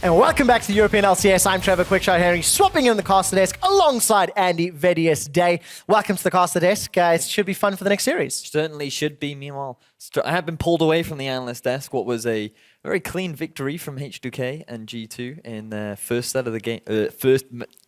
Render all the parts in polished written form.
And welcome back to the European LCS. I'm Trevor Quickshot Henry, swapping in the caster desk alongside Andy Vedius Day. Welcome to the caster desk. It should be fun for the next series. Certainly should be. Meanwhile, I have been pulled away from the analyst desk. What was a very clean victory from H2K and G2 in the first set of the game,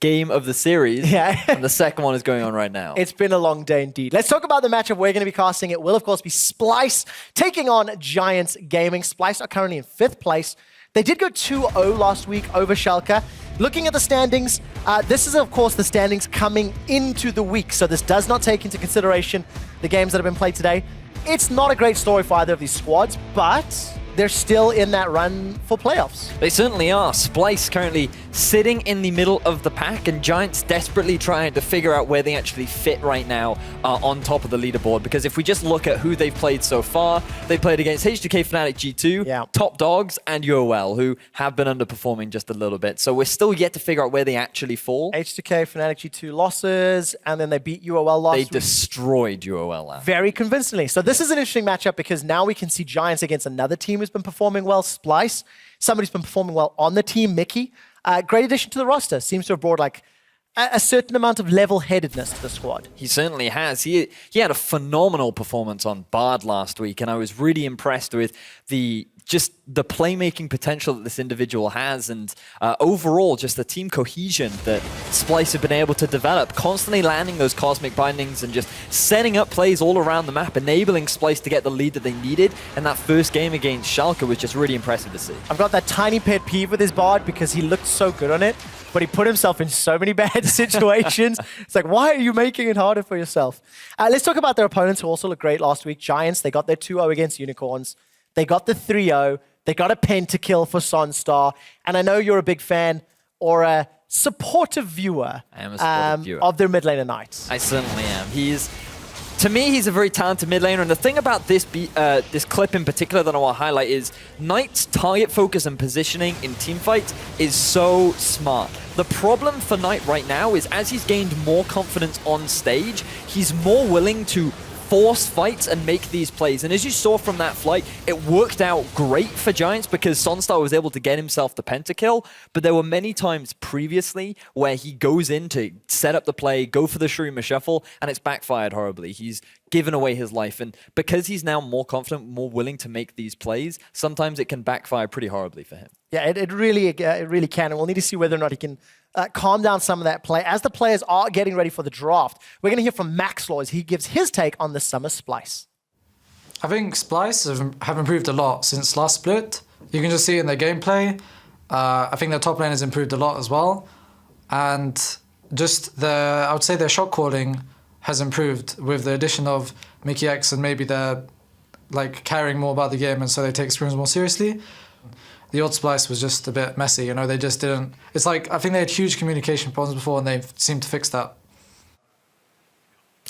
game of the series. Yeah. And the second one is going on right now. It's been a long day indeed. Let's talk about the matchup we're going to be casting. It will, of course, be Splyce taking on Giants Gaming. Splyce are currently in 5th place. They did go 2-0 last week over Schalke. Looking at the standings, this is, of course, the standings coming into the week, so this does not take into consideration the games that have been played today. It's not a great story for either of these squads, but they're still in that run for playoffs. They certainly are. Splyce currently sitting in the middle of the pack, and Giants desperately trying to figure out where they actually fit right now on top of the leaderboard. Because if we just look at who they've played so far, they played against H2K, Fnatic, G2, Top Dogs, and EULCS1, who have been underperforming just a little bit. So we're still yet to figure out where they actually fall. H2K, Fnatic, G2 losses, and then they beat EULCS1 last week. They destroyed EULCS1. Very convincingly. So this is an interesting matchup because now we can see Giants against another team who's been performing well, Splyce. Somebody's been performing well on the team, Mickey. Great addition to the roster. Seems to have brought like a certain amount of level-headedness to the squad. He certainly has. He had a phenomenal performance on Bard last week, and I was really impressed with the playmaking potential that this individual has, and overall just the team cohesion that Splyce have been able to develop, constantly landing those cosmic bindings and just setting up plays all around the map, enabling Splyce to get the lead that they needed. And that first game against Schalke was just really impressive to see. I've got that tiny pet peeve with his Bard because he looked so good on it, but he put himself in so many bad situations. It's like, why are you making it harder for yourself? Let's talk about their opponents who also looked great last week. Giants, they got their 2-0 against Unicorns. They got the 3-0. They got a pentakill for Sonstar. And I know you're a big fan or a supportive viewer, I am a supportive viewer of their mid laner Knights. I certainly am. To me, he's a very talented mid laner, and the thing about this clip in particular that I want to highlight is Knight's target focus and positioning in teamfights is so smart. The problem for Knight right now is as he's gained more confidence on stage, he's more willing to force fights and make these plays. And as you saw from that fight, it worked out great for Giants because Sonstar was able to get himself the pentakill, but there were many times previously where he goes in to set up the play, go for the Shroomer shuffle, and it's backfired horribly. He's given away his life, and because he's now more confident, more willing to make these plays, sometimes it can backfire pretty horribly for him. Yeah, it really can, and we'll need to see whether or not he can calm down some of that play. As the players are getting ready for the draft, we're going to hear from Max Law as he gives his take on the summer Splyce. I think Splyce have improved a lot since last split. You can just see it in their gameplay. I think their top lane has improved a lot as well. And just I would say their shot calling has improved with the addition of Mickey X, and maybe they're like caring more about the game and so they take scrims more seriously. The old Splyce was just a bit messy, you know, they just didn't... It's like, I think they had huge communication problems before and they've seemed to fix that.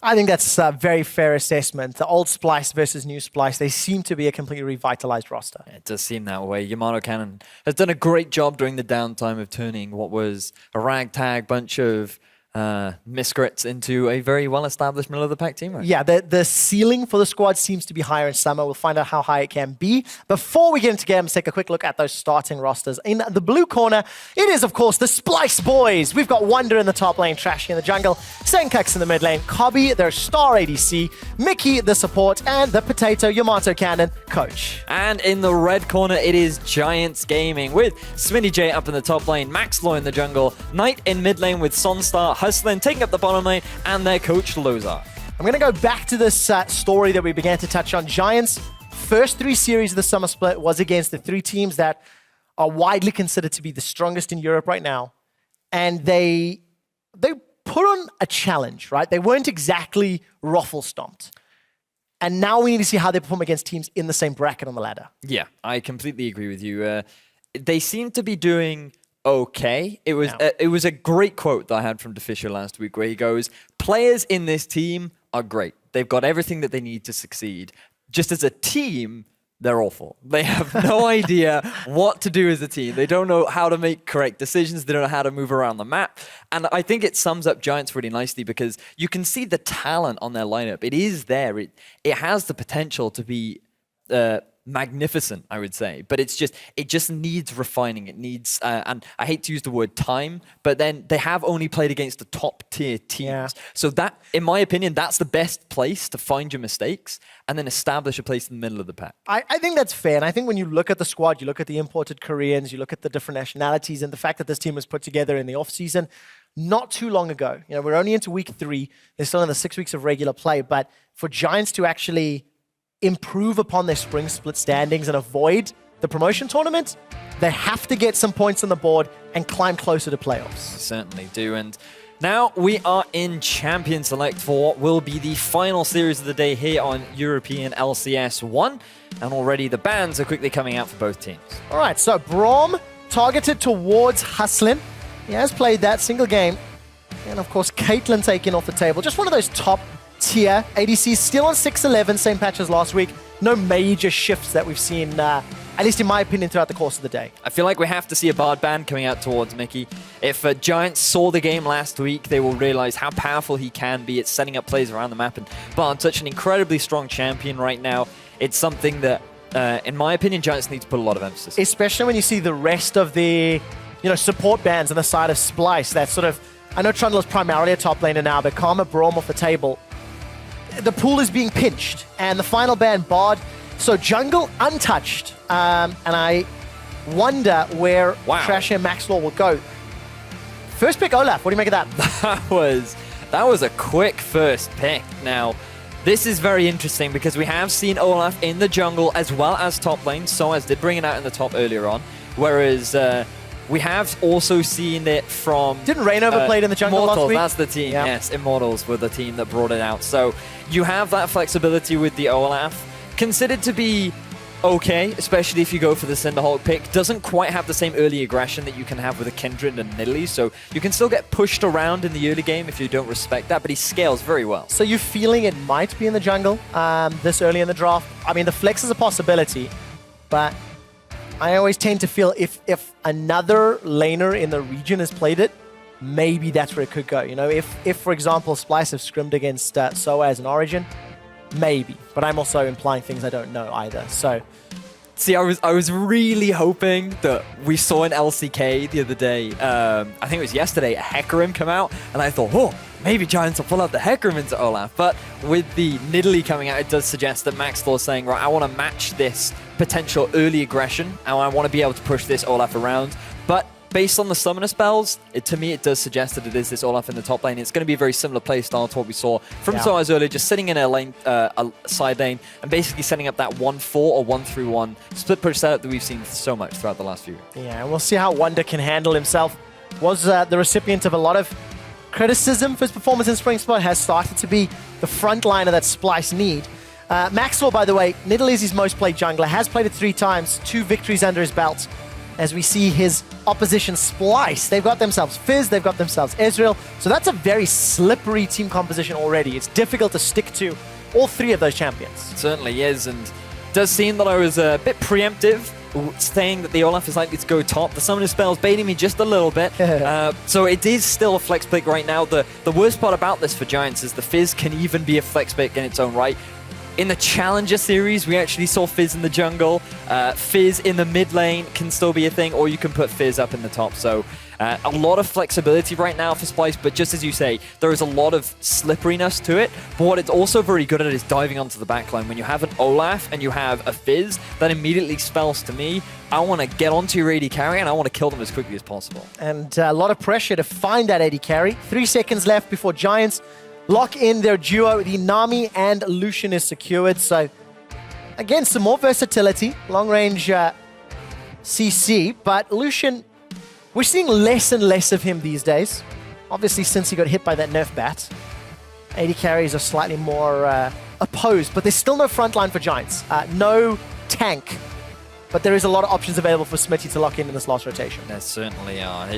I think that's a very fair assessment. The old Splyce versus new Splyce, they seem to be a completely revitalized roster. It does seem that way. Yamato Cannon has done a great job during the downtime of turning what was a ragtag bunch of miscrits into a very well-established middle-of-the-pack team. Right? Yeah, the ceiling for the squad seems to be higher in summer. We'll find out how high it can be. Before we get into games, let's take a quick look at those starting rosters. In the blue corner, it is, of course, the Splyce boys. We've got Wonder in the top lane, Trashy in the jungle, Senkax in the mid lane, Cobby, their star ADC, Mickey, the support, and the potato Yamato Cannon coach. And in the red corner, it is Giants Gaming with Smitty J up in the top lane, Max Law in the jungle, Knight in mid lane with Sonstar, Hustling, taking up the bottom lane, and their coach, Lozar. I'm going to go back to this story that we began to touch on. Giants' first 3 series of the summer split was against the 3 teams that are widely considered to be the strongest in Europe right now. And they put on a challenge, right? They weren't exactly ruffle-stomped. And now we need to see how they perform against teams in the same bracket on the ladder. Yeah, I completely agree with you. They seem to be doing okay. It was a great quote that I had from DeFisher last week where he goes, players in this team are great. They've got everything that they need to succeed. Just as a team, they're awful. They have no idea what to do as a team. They don't know how to make correct decisions. They don't know how to move around the map. And I think it sums up Giants really nicely because you can see the talent on their lineup. It is there. It has the potential to be magnificent, I would say. But it just needs refining. It needs, and I hate to use the word time, but then they have only played against the top tier teams. Yeah. So that, in my opinion, that's the best place to find your mistakes and then establish a place in the middle of the pack. I think that's fair. And I think when you look at the squad, you look at the imported Koreans, you look at the different nationalities, and the fact that this team was put together in the off-season not too long ago. You know, we're only into week 3. They're still in the 6 weeks of regular play. But for Giants to actually improve upon their spring split standings and avoid the promotion tournament, they have to get some points on the board and climb closer to playoffs. Certainly do. And now we are in Champion Select for what will be the final series of the day here on European LCS1. And already the bans are quickly coming out for both teams. All right, so Braum targeted towards Hustlin. He has played that single game. And of course, Caitlyn taken off the table. Just one of those top tier ADCs, still on 6-11, same patch as last week. No major shifts that we've seen, at least in my opinion, throughout the course of the day. I feel like we have to see a Bard ban coming out towards Mickey. If Giants saw the game last week, they will realize how powerful he can be at setting up plays around the map. And Bard, such an incredibly strong champion right now. It's something that, in my opinion, Giants need to put a lot of emphasis on. Especially when you see the rest of the, support bans on the side of Splyce. That sort of, I know Trundle is primarily a top laner now, but Karma, Braum off the table. The pool is being pinched, and the final ban, Bard. So jungle untouched, and I wonder where Trasher and Maxwell will go. First pick, Olaf. What do you make of that? That was a quick first pick. Now, this is very interesting because we have seen Olaf in the jungle as well as top lane. Soaz did bring it out in the top earlier on, whereas we have also seen it from... Didn't Reignover played in the jungle Immortals, last week? that's the team, yes. Immortals were the team that brought it out. So you have that flexibility with the Olaf. Considered to be okay, especially if you go for the Cinderhulk pick. Doesn't quite have the same early aggression that you can have with a Kindred and Nidalee, so you can still get pushed around in the early game if you don't respect that, but he scales very well. So you're feeling it might be in the jungle this early in the draft? I mean, the flex is a possibility, but I always tend to feel if another laner in the region has played it, maybe that's where it could go. If for example, Splyce have scrimmed against Soaz and Origin, maybe. But I'm also implying things I don't know either. So, see, I was really hoping that we saw an LCK the other day. I think it was yesterday, a Hecarim come out, and I thought, oh, maybe Giants will pull out the Hecarim into Olaf. But with the Nidalee coming out, it does suggest that Maxwell is saying, right, I want to match this potential early aggression, and I want to be able to push this Olaf around. But based on the summoner spells, to me it does suggest that it is this Olaf in the top lane. It's going to be a very similar play style to what we saw from Soaz earlier, just sitting in a lane, a side lane, and basically setting up that 1-4 or 1-3-1 split push setup that we've seen so much throughout the last few years. Yeah, and we'll see how Wonder can handle himself. Was the recipient of a lot of criticism for his performance in Spring Split, has started to be the front liner that Splyce need. Maxwell, by the way, Nidalee is his most played jungler, has played it 3 times, 2 victories under his belt. As we see his opposition Splyce, they've got themselves Fizz, they've got themselves Ezreal. So that's a very slippery team composition already. It's difficult to stick to all 3 of those champions. It certainly is, and it does seem that I was a bit preemptive, saying that the Olaf is likely to go top. The summoner spell's baiting me just a little bit. So it is still a flex pick right now. The worst part about this for Giants is the Fizz can even be a flex pick in its own right. In the Challenger series, we actually saw Fizz in the jungle. Fizz in the mid lane can still be a thing, or you can put Fizz up in the top. So a lot of flexibility right now for Splyce, but just as you say, there is a lot of slipperiness to it. But what it's also very good at is diving onto the backline. When you have an Olaf and you have a Fizz, that immediately spells to me, I want to get onto your AD carry and I want to kill them as quickly as possible. And a lot of pressure to find that AD carry. 3 seconds left before Giants lock in their duo. The Nami and Lucian is secured. So, again, some more versatility. Long-range CC. But Lucian, we're seeing less and less of him these days. Obviously, since he got hit by that nerf bat. AD carries are slightly more opposed. But there's still no frontline for Giants. No tank. But there is a lot of options available for Smitty to lock in this last rotation. There certainly are.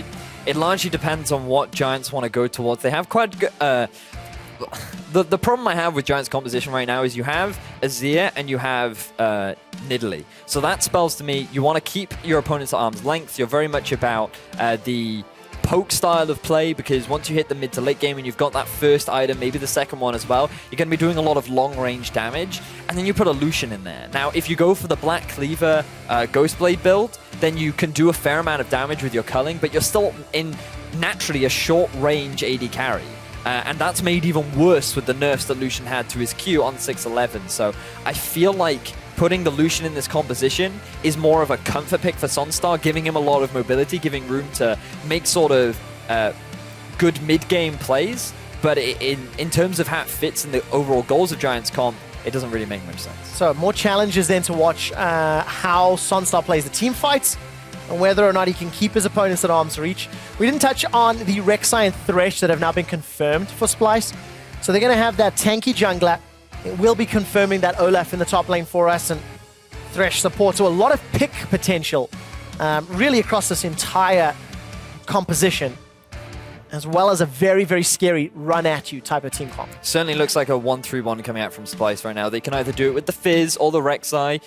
It largely depends on what Giants want to go towards. They have quite good... The problem I have with Giants' composition right now is you have Azir and you have Nidalee. So that spells to me, you want to keep your opponents at arm's length. You're very much about the poke style of play, because once you hit the mid to late game and you've got that first item, maybe the second one as well, you're going to be doing a lot of long range damage, and then you put a Lucian in there. Now, if you go for the Black Cleaver Ghostblade build, then you can do a fair amount of damage with your culling, but you're still in naturally a short range AD carry. And that's made even worse with the nerfs that Lucian had to his Q on 6-11. So I feel like putting the Lucian in this composition is more of a comfort pick for Sunstar, giving him a lot of mobility, giving room to make sort of good mid-game plays. But in terms of how it fits in the overall goals of Giants comp, it doesn't really make much sense. So more challenges then to watch how Sunstar plays the team fights, and whether or not he can keep his opponents at arm's reach. We didn't touch on the Rek'Sai and Thresh that have now been confirmed for Splyce. So they're going to have that tanky jungler. It will be confirming that Olaf in the top lane for us, and Thresh support. So a lot of pick potential really across this entire composition, as well as a very, very scary run-at-you type of team comp. Certainly looks like a 1-3-1 coming out from Splyce right now. They can either do it with the Fizz or the Rek'Sai.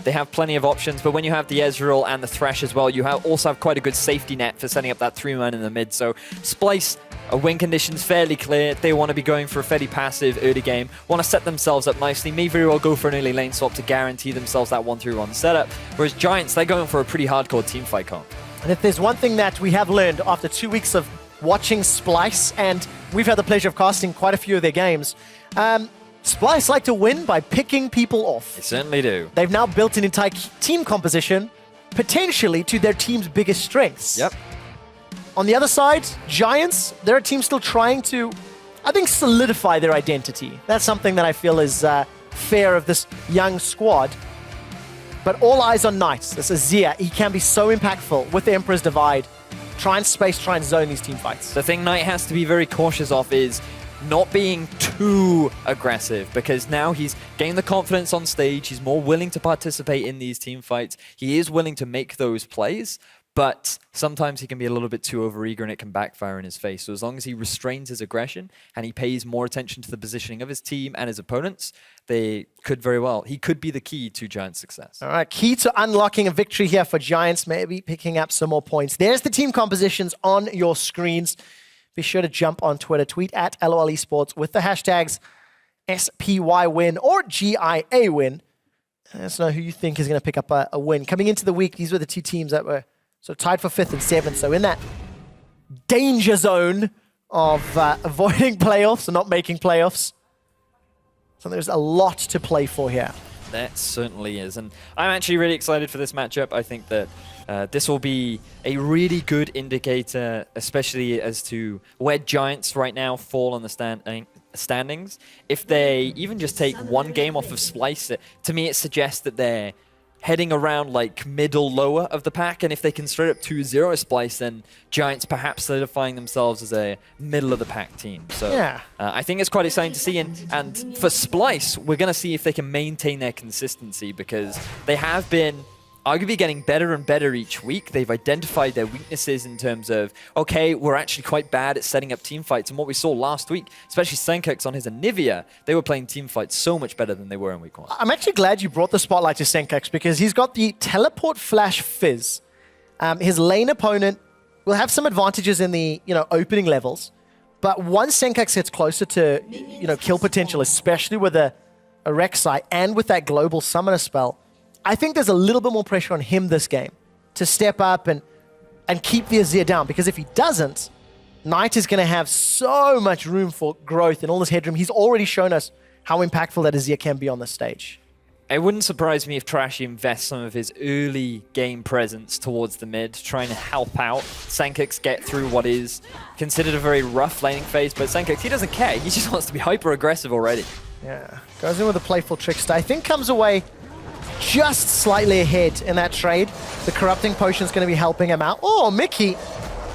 They have plenty of options, but when you have the Ezreal and the Thresh as well, you also have quite a good safety net for setting up that 3-man in the mid. So Splyce, win conditions fairly clear. They want to be going for a fairly passive early game, want to set themselves up nicely, may very well go for an early lane swap to guarantee themselves that 1-3-1 setup. Whereas Giants, they're going for a pretty hardcore team fight comp. And if there's one thing that we have learned after 2 weeks of watching Splyce, and we've had the pleasure of casting quite a few of their games, Splyce like to win by picking people off. They certainly do. They've now built an entire team composition, potentially to their team's biggest strengths. Yep. On the other side, Giants, they're a team still trying to, I think, solidify their identity. That's something that I feel is fair of this young squad. But all eyes on Knight. This is Zia. He can be so impactful with the Emperor's Divide. Try and space, try and zone these team fights. The thing Knight has to be very cautious of is not being too aggressive, because now he's gained the confidence on stage. He's more willing to participate in these team fights. He is willing to make those plays, but sometimes he can be a little bit too overeager and it can backfire in his face. So as long as he restrains his aggression and he pays more attention to the positioning of his team and his opponents, he could be the key to Giants' success. All right, key to unlocking a victory here for Giants, maybe picking up some more points. There's the team compositions on your screens. Be sure to jump on Twitter, tweet at LOL Esports with the hashtags SPYWin or GIA win. Let us know who you think is going to pick up a win. Coming into the week, these were the two teams that were tied for 5th and 7th. So in that danger zone of avoiding playoffs and not making playoffs. So there's a lot to play for here. That certainly is. And I'm actually really excited for this matchup. I think that this will be a really good indicator, especially as to where Giants right now fall on the standings. If they even just take one game off of Splyce, to me it suggests that they're heading around like middle lower of the pack, and if they can straight up 2-0 Splyce, then Giants perhaps solidifying themselves as a middle of the pack team. So yeah. I think it's quite exciting to see, and for Splyce, we're going to see if they can maintain their consistency, because they have been arguably getting better and better each week. They've identified their weaknesses in terms of, okay, we're actually quite bad at setting up team fights. And what we saw last week, especially Senkux on his Anivia, they were playing team fights so much better than they were in week 1. I'm actually glad you brought the spotlight to Senkux, because he's got the teleport flash Fizz. His lane opponent will have some advantages in the opening levels. But once Senkux gets closer to kill potential, especially with a Rek'Sai and with that global summoner spell, I think there's a little bit more pressure on him this game to step up and keep the Azir down, because if he doesn't, Knight is going to have so much room for growth and all this headroom. He's already shown us how impactful that Azir can be on the stage. It wouldn't surprise me if Trashy invests some of his early game presence towards the mid, trying to help out Senkux get through what is considered a very rough laning phase. But Senkux, he doesn't care. He just wants to be hyper-aggressive already. Yeah, goes in with a playful Trickster. I think comes away just slightly ahead in that trade. The Corrupting Potion is going to be helping him out. Oh, Mickey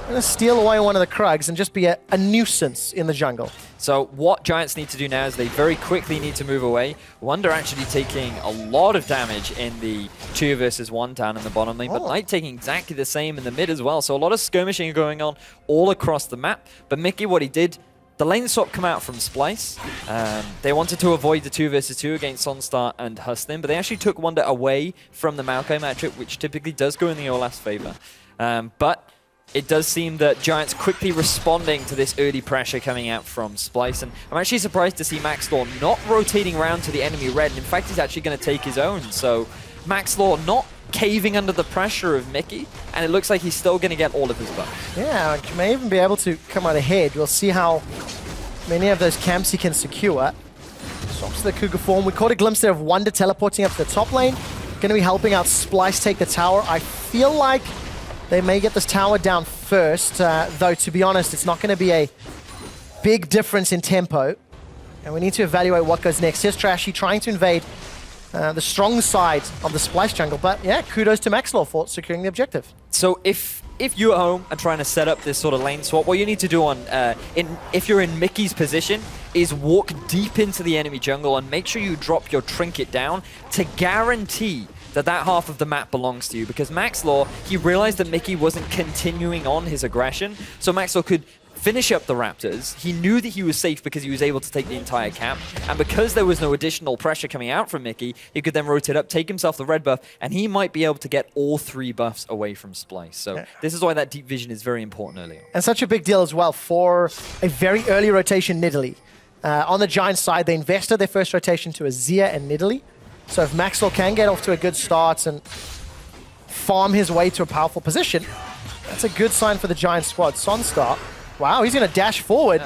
going to steal away one of the Krugs and just be a nuisance in the jungle. So what Giants need to do now is they very quickly need to move away. Wunder actually taking a lot of damage in the 2 versus 1 down in the bottom lane, but Knight taking exactly the same in the mid as well. So a lot of skirmishing going on all across the map. But Mickey, what he did, the lane swap come out from Splyce. They wanted to avoid the 2 versus 2 against Sonstar and Hustlin, but they actually took Wunder away from the Maokai matchup, which typically does go in the Olaf's favor. But it does seem that Giants quickly responding to this early pressure coming out from Splyce. And I'm actually surprised to see Maxlaw not rotating around to the enemy red. And in fact, he's actually going to take his own. So Maxlaw not caving under the pressure of Mickey, and it looks like he's still going to get all of his buff. Yeah, he may even be able to come out ahead. We'll see how many of those camps he can secure. Swaps to the Cougar form. We caught a glimpse there of Wonder teleporting up to the top lane. Going to be helping out Splyce take the tower. I feel like they may get this tower down first, though to be honest, it's not going to be a big difference in tempo. And we need to evaluate what goes next. Here's Trashy trying to invade the strong side of the Splyce jungle. But yeah, kudos to Maxlaw for securing the objective. So if you're at home and trying to set up this sort of lane swap, what you need to do if you're in Mickey's position is walk deep into the enemy jungle and make sure you drop your trinket down to guarantee that half of the map belongs to you. Because Maxlaw, he realized that Mickey wasn't continuing on his aggression, so Maxlaw could finish up the Raptors. He knew that he was safe because he was able to take the entire camp, and because there was no additional pressure coming out from Mickey, he could then rotate up, take himself the red buff, and he might be able to get all 3 buffs away from Splyce. So this is why that deep vision is very important early on. And such a big deal as well for a very early rotation Nidalee. On the Giants side, they invested their first rotation to Azir and Nidalee. So if Maxlaw can get off to a good start and farm his way to a powerful position, that's a good sign for the Giants squad. Sonstar, wow, he's going to dash forward.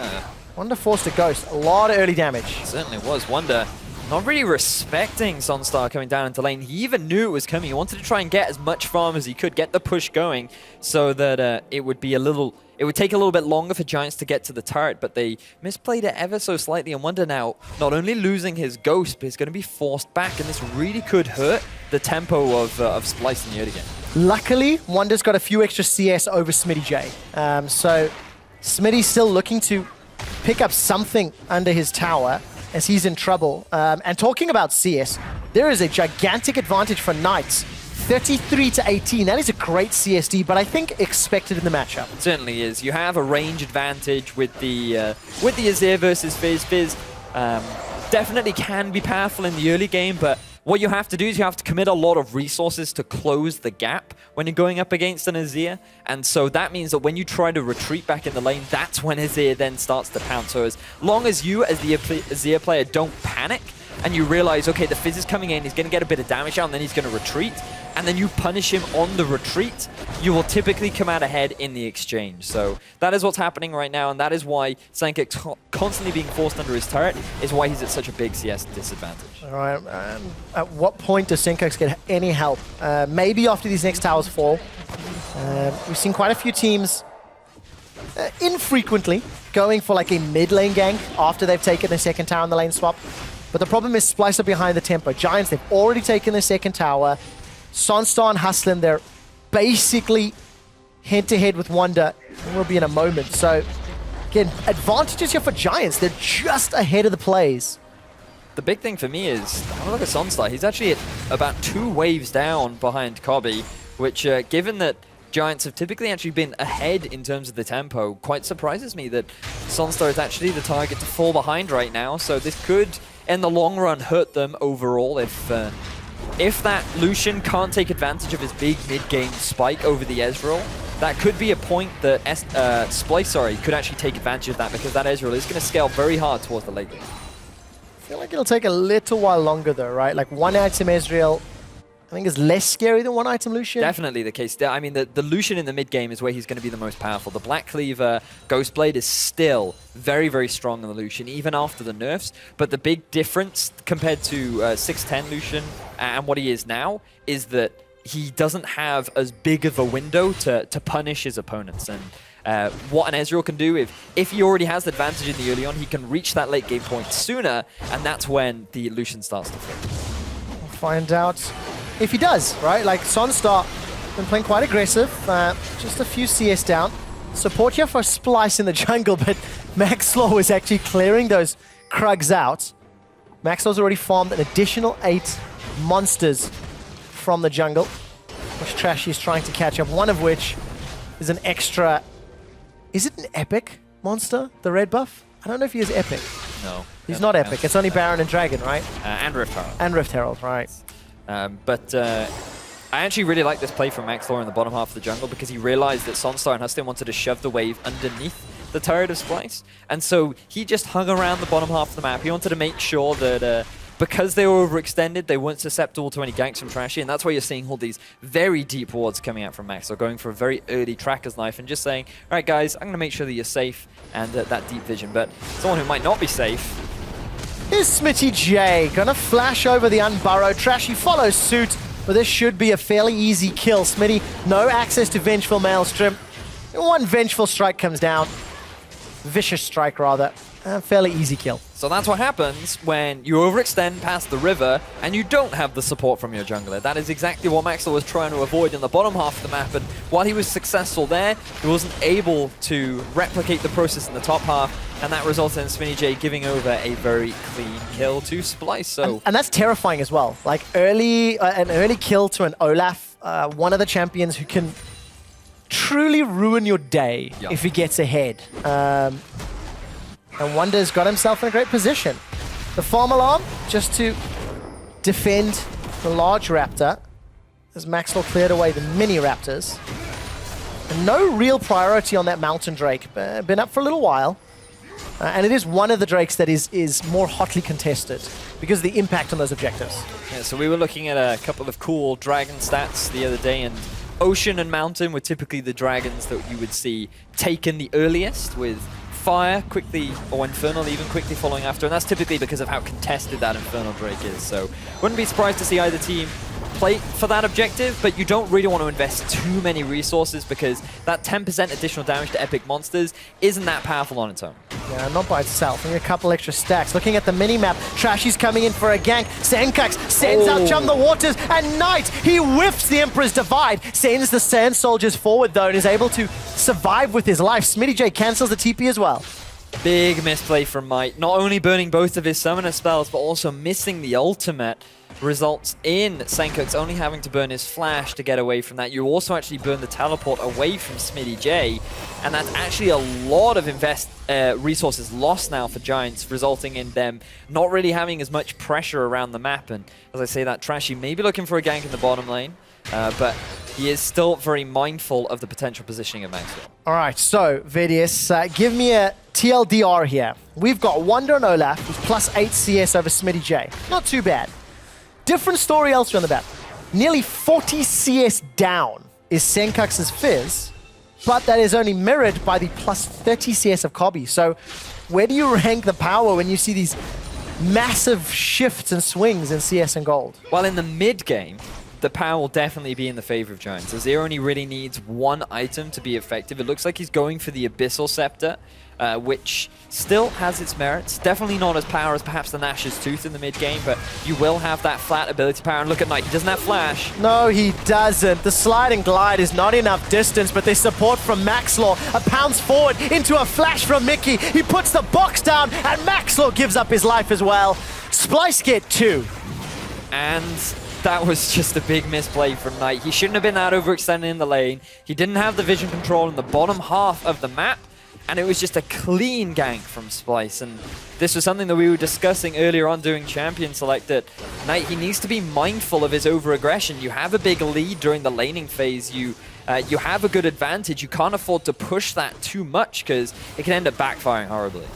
Wonder forced a ghost. A lot of early damage. Certainly was. Wonder not really respecting Sonstar coming down into lane. He even knew it was coming. He wanted to try and get as much farm as he could, get the push going, so that it would take a little bit longer for Giants to get to the turret, but they misplayed it ever so slightly. And Wonder now not only losing his ghost, but he's going to be forced back, and this really could hurt the tempo of Splyce in the early game. Luckily, Wonder's got a few extra CS over Smitty J. So Smitty's still looking to pick up something under his tower as he's in trouble. And talking about CS, there is a gigantic advantage for Knights. 33-18, that is a great CSD, but I think expected in the matchup. It certainly is. You have a range advantage with the Azir versus Fizz. Fizz definitely can be powerful in the early game, but what you have to do is you have to commit a lot of resources to close the gap when you're going up against an Azir. And so that means that when you try to retreat back in the lane, that's when Azir then starts to pounce. So as long as you, as the Azir player, don't panic, and you realize, okay, the Fizz is coming in, he's going to get a bit of damage out, and then he's going to retreat, and then you punish him on the retreat, you will typically come out ahead in the exchange. So that is what's happening right now, and that is why Sankek constantly being forced under his turret is why he's at such a big CS disadvantage. All right, at what point does Senkox get any help? Maybe after these next towers fall. We've seen quite a few teams infrequently going for like a mid lane gank after they've taken their second tower in the lane swap. But the problem is Splyce are behind the tempo. Giants, they've already taken their second tower. Sonstar and Hustlin, they're basically head-to-head with Wonder. And we'll be in a moment. So, again, advantages here for Giants. They're just ahead of the plays. The big thing for me is, have a look at Sonstar. He's actually at about 2 waves down behind Cobby, which, given that Giants have typically actually been ahead in terms of the tempo, quite surprises me that Sonstar is actually the target to fall behind right now. So this could, in the long run, hurt them overall if that Lucian can't take advantage of his big mid-game spike over the Ezreal. That could be a point that Splyce, could actually take advantage of that, because that Ezreal is going to scale very hard towards the late game. I feel like it'll take a little while longer though, right? Like one item Ezreal, I think is less scary than one item Lucian. Definitely the case. I mean, the Lucian in the mid game is where he's going to be the most powerful. The Black Cleaver Ghostblade is still very, very strong in the Lucian, even after the nerfs. But the big difference compared to 610 Lucian and what he is now is that he doesn't have as big of a window to punish his opponents. And what an Ezreal can do, if he already has the advantage in the early on, he can reach that late game point sooner, and that's when the Lucian starts to fit. We'll find out if he does, right? Like Sonstar been playing quite aggressive, just a few CS down. Support here for Splyce in the jungle, but Maxlaw is actually clearing those Krugs out. Maxlaw's already farmed an additional 8 monsters from the jungle, which Trashy is trying to catch up, one of which is an extra... Is it an epic monster, the red buff? I don't know if he is epic. No. He's not epic. It's only Baron and Dragon, right? And Rift Herald. And Rift Herald, right. But I actually really like this play from MaxLore in the bottom half of the jungle because he realized that Sonstar and Hustin wanted to shove the wave underneath the turret of Splyce. And so he just hung around the bottom half of the map. He wanted to make sure that because they were overextended, they weren't susceptible to any ganks from Trashy. And that's why you're seeing all these very deep wards coming out from MaxLore, going for a very early tracker's knife and just saying, all right, guys, I'm going to make sure that you're safe and that deep vision. But someone who might not be safe. Is Smitty J gonna flash over the unburrowed? Trashy follows suit, but this should be a fairly easy kill. Smitty, no access to Vengeful Maelstrom. One Vengeful Strike comes down. Vicious Strike, rather. Fairly easy kill. So that's what happens when you overextend past the river and you don't have the support from your jungler. That is exactly what MaxLore was trying to avoid in the bottom half of the map, and while he was successful there, he wasn't able to replicate the process in the top half, and that resulted in Smitty J giving over a very clean kill to Splyce. So and that's terrifying as well. Like an early kill to an Olaf, one of the champions who can truly ruin your day if he gets ahead. And Wonder's got himself in a great position. The farm alarm, just to defend the large raptor, as MaxLore cleared away the mini raptors. And no real priority on that mountain drake. Been up for a little while. And it is one of the drakes that is more hotly contested because of the impact on those objectives. Yeah, so we were looking at a couple of cool dragon stats the other day, and Ocean and Mountain were typically the dragons that you would see taken the earliest, with Fire quickly, or Infernal even quickly following after, and that's typically because of how contested that Infernal Drake is. So wouldn't be surprised to see either team play for that objective, but you don't really want to invest too many resources because that 10% additional damage to epic monsters isn't that powerful on its own. Yeah, not by itself. Need a couple extra stacks. Looking at the mini-map, Trashy's coming in for a gank. Senkux sends out Chum the Waters, and Knight, he whiffs the Emperor's Divide, sends the Sand Soldiers forward though, and is able to survive with his life. Smitty J cancels the TP as well. Big misplay from Might. Not only burning both of his summoner spells, but also missing the ultimate results in Senkux only having to burn his flash to get away from that. You also actually burn the teleport away from Smitty J, and that's actually a lot of resources lost now for Giants, resulting in them not really having as much pressure around the map. And as I say that, Trashy may be looking for a gank in the bottom lane, but he is still very mindful of the potential positioning of MaxLore. All right, so Vidius, give me a TLDR here. We've got Wonder and Olaf, who's +8 CS over Smitty J. Not too bad. Different story elsewhere on the map. Nearly 40 CS down is Senkux's Fizz, but that is only mirrored by the +30 CS of Kobby. So where do you rank the power when you see these massive shifts and swings in CS and gold? Well, in the mid game, the power will definitely be in the favor of Giants. Azir only really needs one item to be effective. It looks like he's going for the Abyssal Scepter, which still has its merits. Definitely not as power as perhaps the Nash's Tooth in the mid game, but you will have that flat ability power. And look at Knight, he doesn't have flash. No, he doesn't. The slide and glide is not enough distance, but there's support from MaxLore. A pounce forward into a flash from Mickey. He puts the box down, and MaxLore gives up his life as well. Splyce get 2. And that was just a big misplay from Knight. He shouldn't have been that overextended in the lane. He didn't have the vision control in the bottom half of the map, and it was just a clean gank from Splyce. And this was something that we were discussing earlier on doing Champion Select, that Knight, he needs to be mindful of his overaggression. You have a big lead during the laning phase. You have a good advantage. You can't afford to push that too much because it can end up backfiring horribly.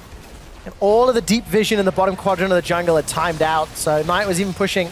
And all of the deep vision in the bottom quadrant of the jungle had timed out, so Knight was even pushing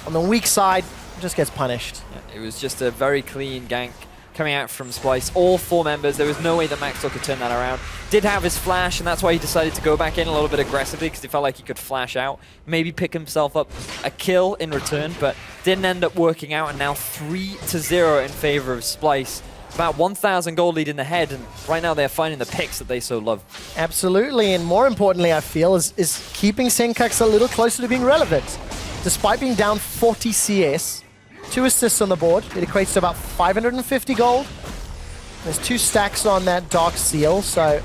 on the weak side, just gets punished. Yeah, it was just a very clean gank coming out from Splyce. All 4 members, there was no way that MaxLore could turn that around. Did have his flash, and that's why he decided to go back in a little bit aggressively, because he felt like he could flash out, maybe pick himself up a kill in return, but didn't end up working out, and now 3-0 in favor of Splyce. About 1,000 gold lead in the head, and right now they're finding the picks that they so love. Absolutely, and more importantly, I feel, is keeping Senkux a little closer to being relevant. Despite being down 40 CS, 2 assists on the board. It equates to about 550 gold. There's 2 stacks on that Dark Seal, so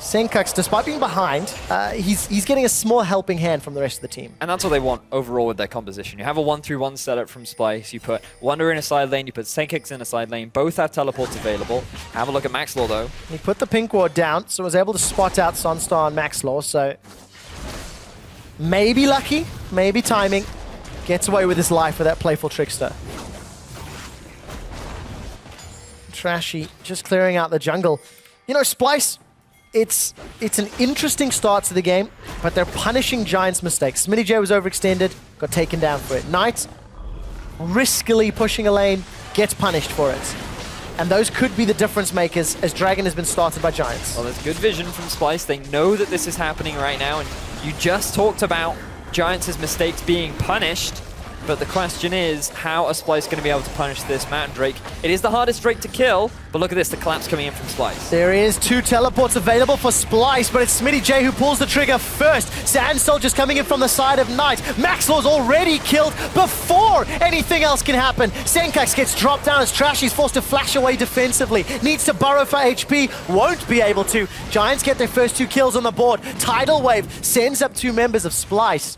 Senkux, despite being behind, he's getting a small helping hand from the rest of the team. And that's what they want overall with their composition. You have a 1-3-1 setup from Splyce. You put Wonder in a side lane, you put Senkux in a side lane. Both have teleports available. Have a look at MaxLore, though. He put the pink ward down, so was able to spot out Sunstar and MaxLore, so maybe lucky, maybe timing. Gets away with his life with that playful trickster. Trashy just clearing out the jungle. You know, Splyce, it's an interesting start to the game, but they're punishing Giants' mistakes. SmittyJ was overextended, got taken down for it. Knight, riskily pushing a lane, gets punished for it. And those could be the difference makers as Dragon has been started by Giants. Well, there's good vision from Splyce. They know that this is happening right now, and you just talked about Giants' mistakes being punished. But the question is, how are Splyce going to be able to punish this Mountain Drake? It is the hardest Drake to kill, but look at this, the collapse coming in from Splyce. There is 2 teleports available for Splyce, but it's SmittyJ who pulls the trigger first. Sand Soldier's coming in from the side of Knight. Maxlaw's already killed before anything else can happen. Senkax gets dropped down as Trashy's forced to flash away defensively. Needs to burrow for HP, won't be able to. Giants get their first 2 kills on the board. Tidal Wave sends up 2 members of Splyce.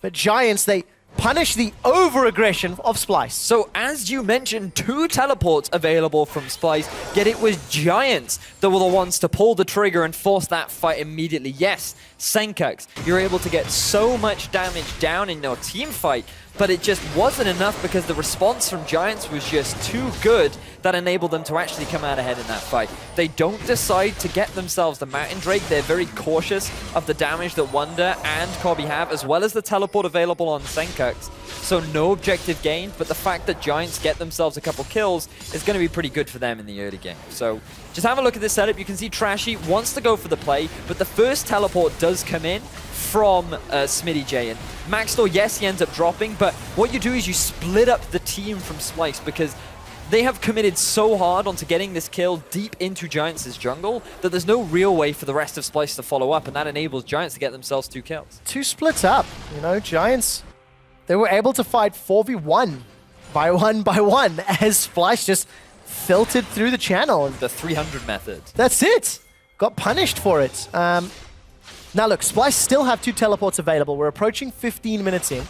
But Giants, they punish the over-aggression of Splyce. So as you mentioned, 2 teleports available from Splyce, yet it was Giants that were the ones to pull the trigger and force that fight immediately. Yes, Senkax, you're able to get so much damage down in your team fight, but it just wasn't enough because the response from Giants was just too good that enabled them to actually come out ahead in that fight. They don't decide to get themselves the Mountain Drake. They're very cautious of the damage that Wonder and Kobbe have, as well as the teleport available on Senkax. So no objective gained, but the fact that Giants get themselves a couple kills is going to be pretty good for them in the early game. So just have a look at this setup. You can see Trashy wants to go for the play, but the first teleport does come in from SmittyJ. And Maxlaw, yes, he ends up dropping, but what you do is you split up the team from Splyce because they have committed so hard onto getting this kill deep into Giants' jungle that there's no real way for the rest of Splyce to follow up, and that enables Giants to get themselves 2 kills. 2 splits up, you know, Giants, they were able to fight 4v1 by one as Splyce just filtered through the channel. The 300 method. That's it. Got punished for it. Now look, Splyce still have 2 teleports available. We're approaching 15 minutes in.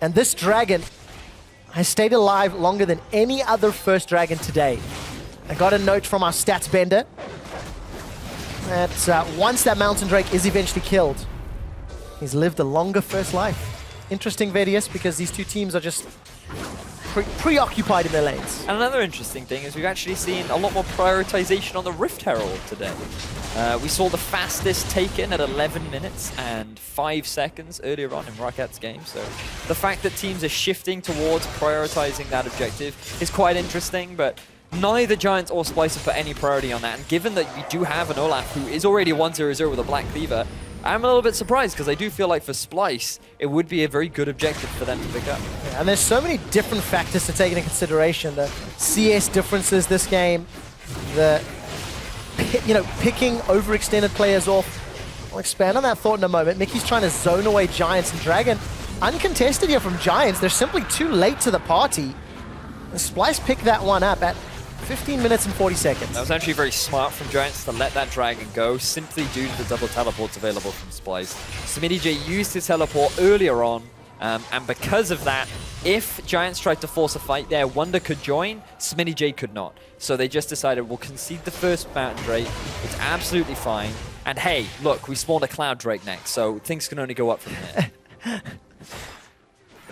And this dragon has stayed alive longer than any other first dragon today. I got a note from our stats bender that once that Mountain Drake is eventually killed, he's lived a longer first life. Interesting, Vedius, because these 2 teams are just preoccupied in their lanes. And another interesting thing is we've actually seen a lot more prioritization on the Rift Herald today. We saw the fastest taken at 11 minutes and 5 seconds earlier on in Rocket's game. So the fact that teams are shifting towards prioritizing that objective is quite interesting, but neither Giants or Splyce have put any priority on that. And given that we do have an Olaf who is already 1-0-0 with a Black Cleaver, I'm a little bit surprised because I do feel like for Splyce, it would be a very good objective for them to pick up. Yeah, and there's so many different factors to take into consideration. The CS differences this game, the picking overextended players off. I'll expand on that thought in a moment. Mickey's trying to zone away Giants and Dragon. Uncontested here from Giants. They're simply too late to the party. And Splyce picked that one up at 15 minutes and 40 seconds. That was actually very smart from Giants to let that Dragon go, simply due to the double teleports available from Splyce. SmittyJ used his teleport earlier on, and because of that, if Giants tried to force a fight there, Wonder could join, SmittyJ could not. So they just decided, we'll concede the first Mountain Drake, it's absolutely fine, and hey, look, we spawned a Cloud Drake next, so things can only go up from here.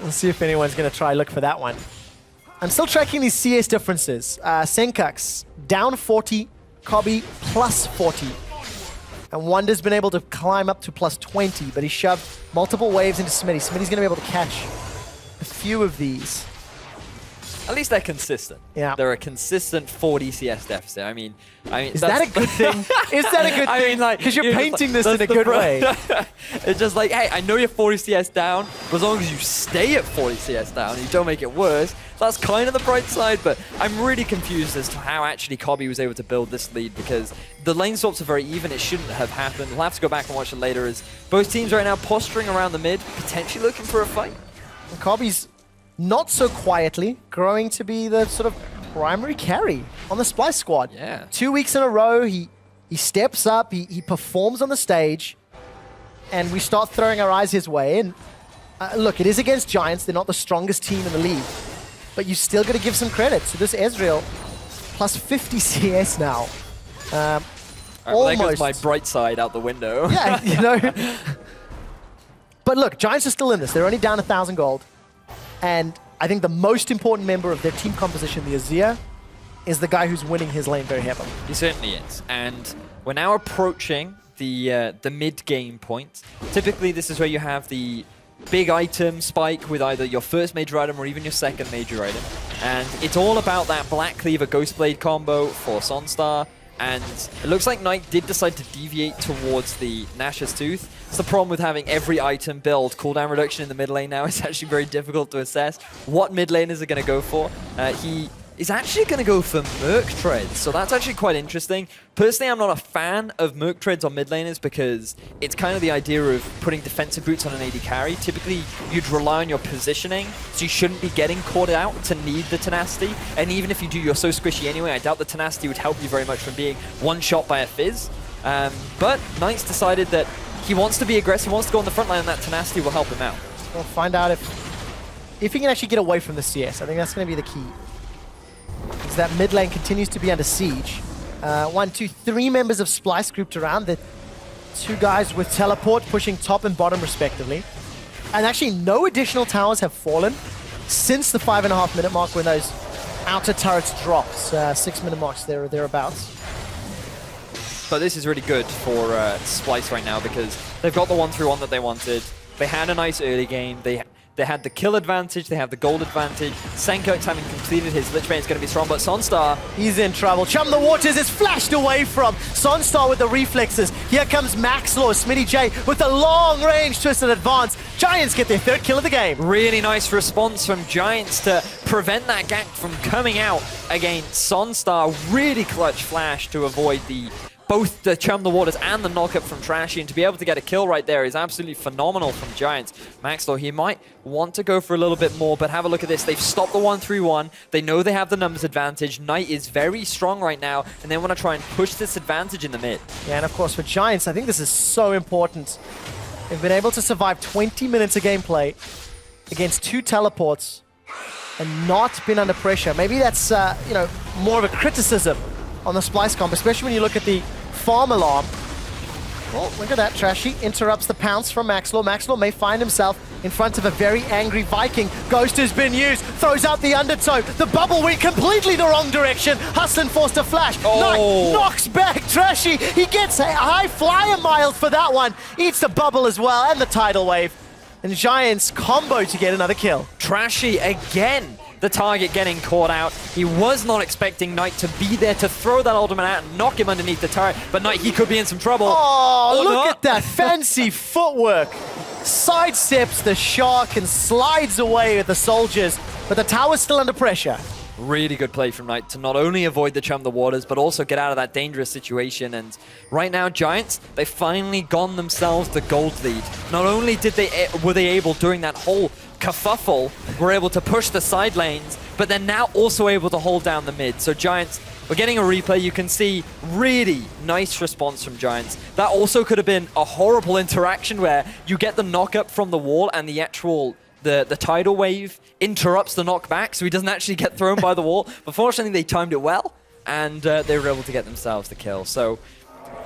We'll see if anyone's going to try look for that one. I'm still tracking these CS differences. Senkax, down 40, Kobbe, plus 40. And Wonder's been able to climb up to plus 20, but he shoved multiple waves into Smitty. Smitty's going to be able to catch a few of these. At least they're consistent. Yeah. They're a consistent 40 CS deficit. I mean, is that a good thing? Is that a good thing? I mean, like, because you're painting this in a good way. It's just like, hey, I know you're 40 CS down, but as long as you stay at 40 CS down and you don't make it worse, that's kind of the bright side. But I'm really confused as to how actually Kobbe was able to build this lead, because the lane swaps are very even. It shouldn't have happened. We'll have to go back and watch it later, as both teams right now posturing around the mid, potentially looking for a fight. And Kobbe's not so quietly growing to be the sort of primary carry on the Splyce squad. Yeah. 2 weeks in a row, he steps up, he performs on the stage, and we start throwing our eyes his way. And look, it is against Giants. They're not the strongest team in the league, but you still got to give some credit to this Ezreal, plus 50 CS now. Right, well, there goes my bright side out the window. Yeah, you know. But look, Giants are still in this. They're only down 1,000 gold. And I think the most important member of their team composition, the Azir, is the guy who's winning his lane very heavily. He certainly is. And we're now approaching the mid-game point. Typically, this is where you have the big item spike with either your first major item or even your second major item. And it's all about that Black Cleaver Ghostblade combo for Sonstar. And it looks like Knight did decide to deviate towards the Nash's Tooth. It's the problem with having every item build. Cooldown reduction in the mid lane now is actually very difficult to assess. What mid laners are going to go for? He is actually going to go for Merc Treads, so that's actually quite interesting. Personally, I'm not a fan of Merc Treads on mid laners because it's kind of the idea of putting defensive boots on an AD carry. Typically, you'd rely on your positioning, so you shouldn't be getting caught out to need the tenacity. And even if you do, you're so squishy anyway, I doubt the tenacity would help you very much from being one-shot by a Fizz. But Knight's decided that he wants to be aggressive, he wants to go on the front line, and that tenacity will help him out. We'll find out if he can actually get away from the CS. I think that's going to be the key. Because that mid lane continues to be under siege. 1, 2, 3 members of Splyce grouped around. The 2 guys with teleport pushing top and bottom respectively. And actually no additional towers have fallen since the 5.5 minute mark when those outer turrets dropped. 6 minute marks there or thereabouts. But this is really good for Splyce right now because they've got the 1-3-1 that they wanted. They had a nice early game. They had the kill advantage, they have the gold advantage. Senkirk's having completed his Lich Bane is going to be strong, but Sonstar... He's in trouble. Chum the Waters is flashed away from Sonstar with the reflexes. Here comes Maxlaw, Smitty J with the long-range twisted advance. Giants get their 3rd kill of the game. Really nice response from Giants to prevent that gank from coming out against Sonstar. Really clutch flash to avoid both the Chum the Waters and the knockup from Trashy, and to be able to get a kill right there is absolutely phenomenal from Giants. Maxlaw, he might want to go for a little bit more, but have a look at this. They've stopped the 1-3-1. They know they have the numbers advantage. Knight is very strong right now, and they want to try and push this advantage in the mid. Yeah, and of course for Giants, I think this is so important. They've been able to survive 20 minutes of gameplay against 2 teleports and not been under pressure. Maybe that's you know, more of a criticism on the Splyce comp, especially when you look at the farm alarm. Well, look at that. Trashy interrupts the pounce from Maxlaw. Maxlaw may find himself in front of a very angry Viking. Ghost has been used, throws out the undertow. The bubble went completely the wrong direction. Hustlin forced a flash. Knight knocks back Trashy. He gets a high flyer mile for that one. Eats the bubble as well and the tidal wave. And Giants combo to get another kill. Trashy again. The target getting caught out. He was not expecting Knight to be there to throw that ultimate out and knock him underneath the turret, but Knight, he could be in some trouble. Oh, look at that fancy footwork. Sidesteps the shark and slides away with the soldiers, but the tower's still under pressure. Really good play from Knight to not only avoid the Chum the Waters, but also get out of that dangerous situation. And right now, Giants, they've finally gone themselves the gold lead. Not only were they able, during that whole kerfuffle, were able to push the side lanes, but they're now also able to hold down the mid. So Giants, we're getting a replay. You can see really nice response from Giants. That also could have been a horrible interaction where you get the knock-up from the wall and the actual... The tidal wave interrupts the knockback, so he doesn't actually get thrown by the wall. But fortunately, they timed it well, and they were able to get themselves the kill. So,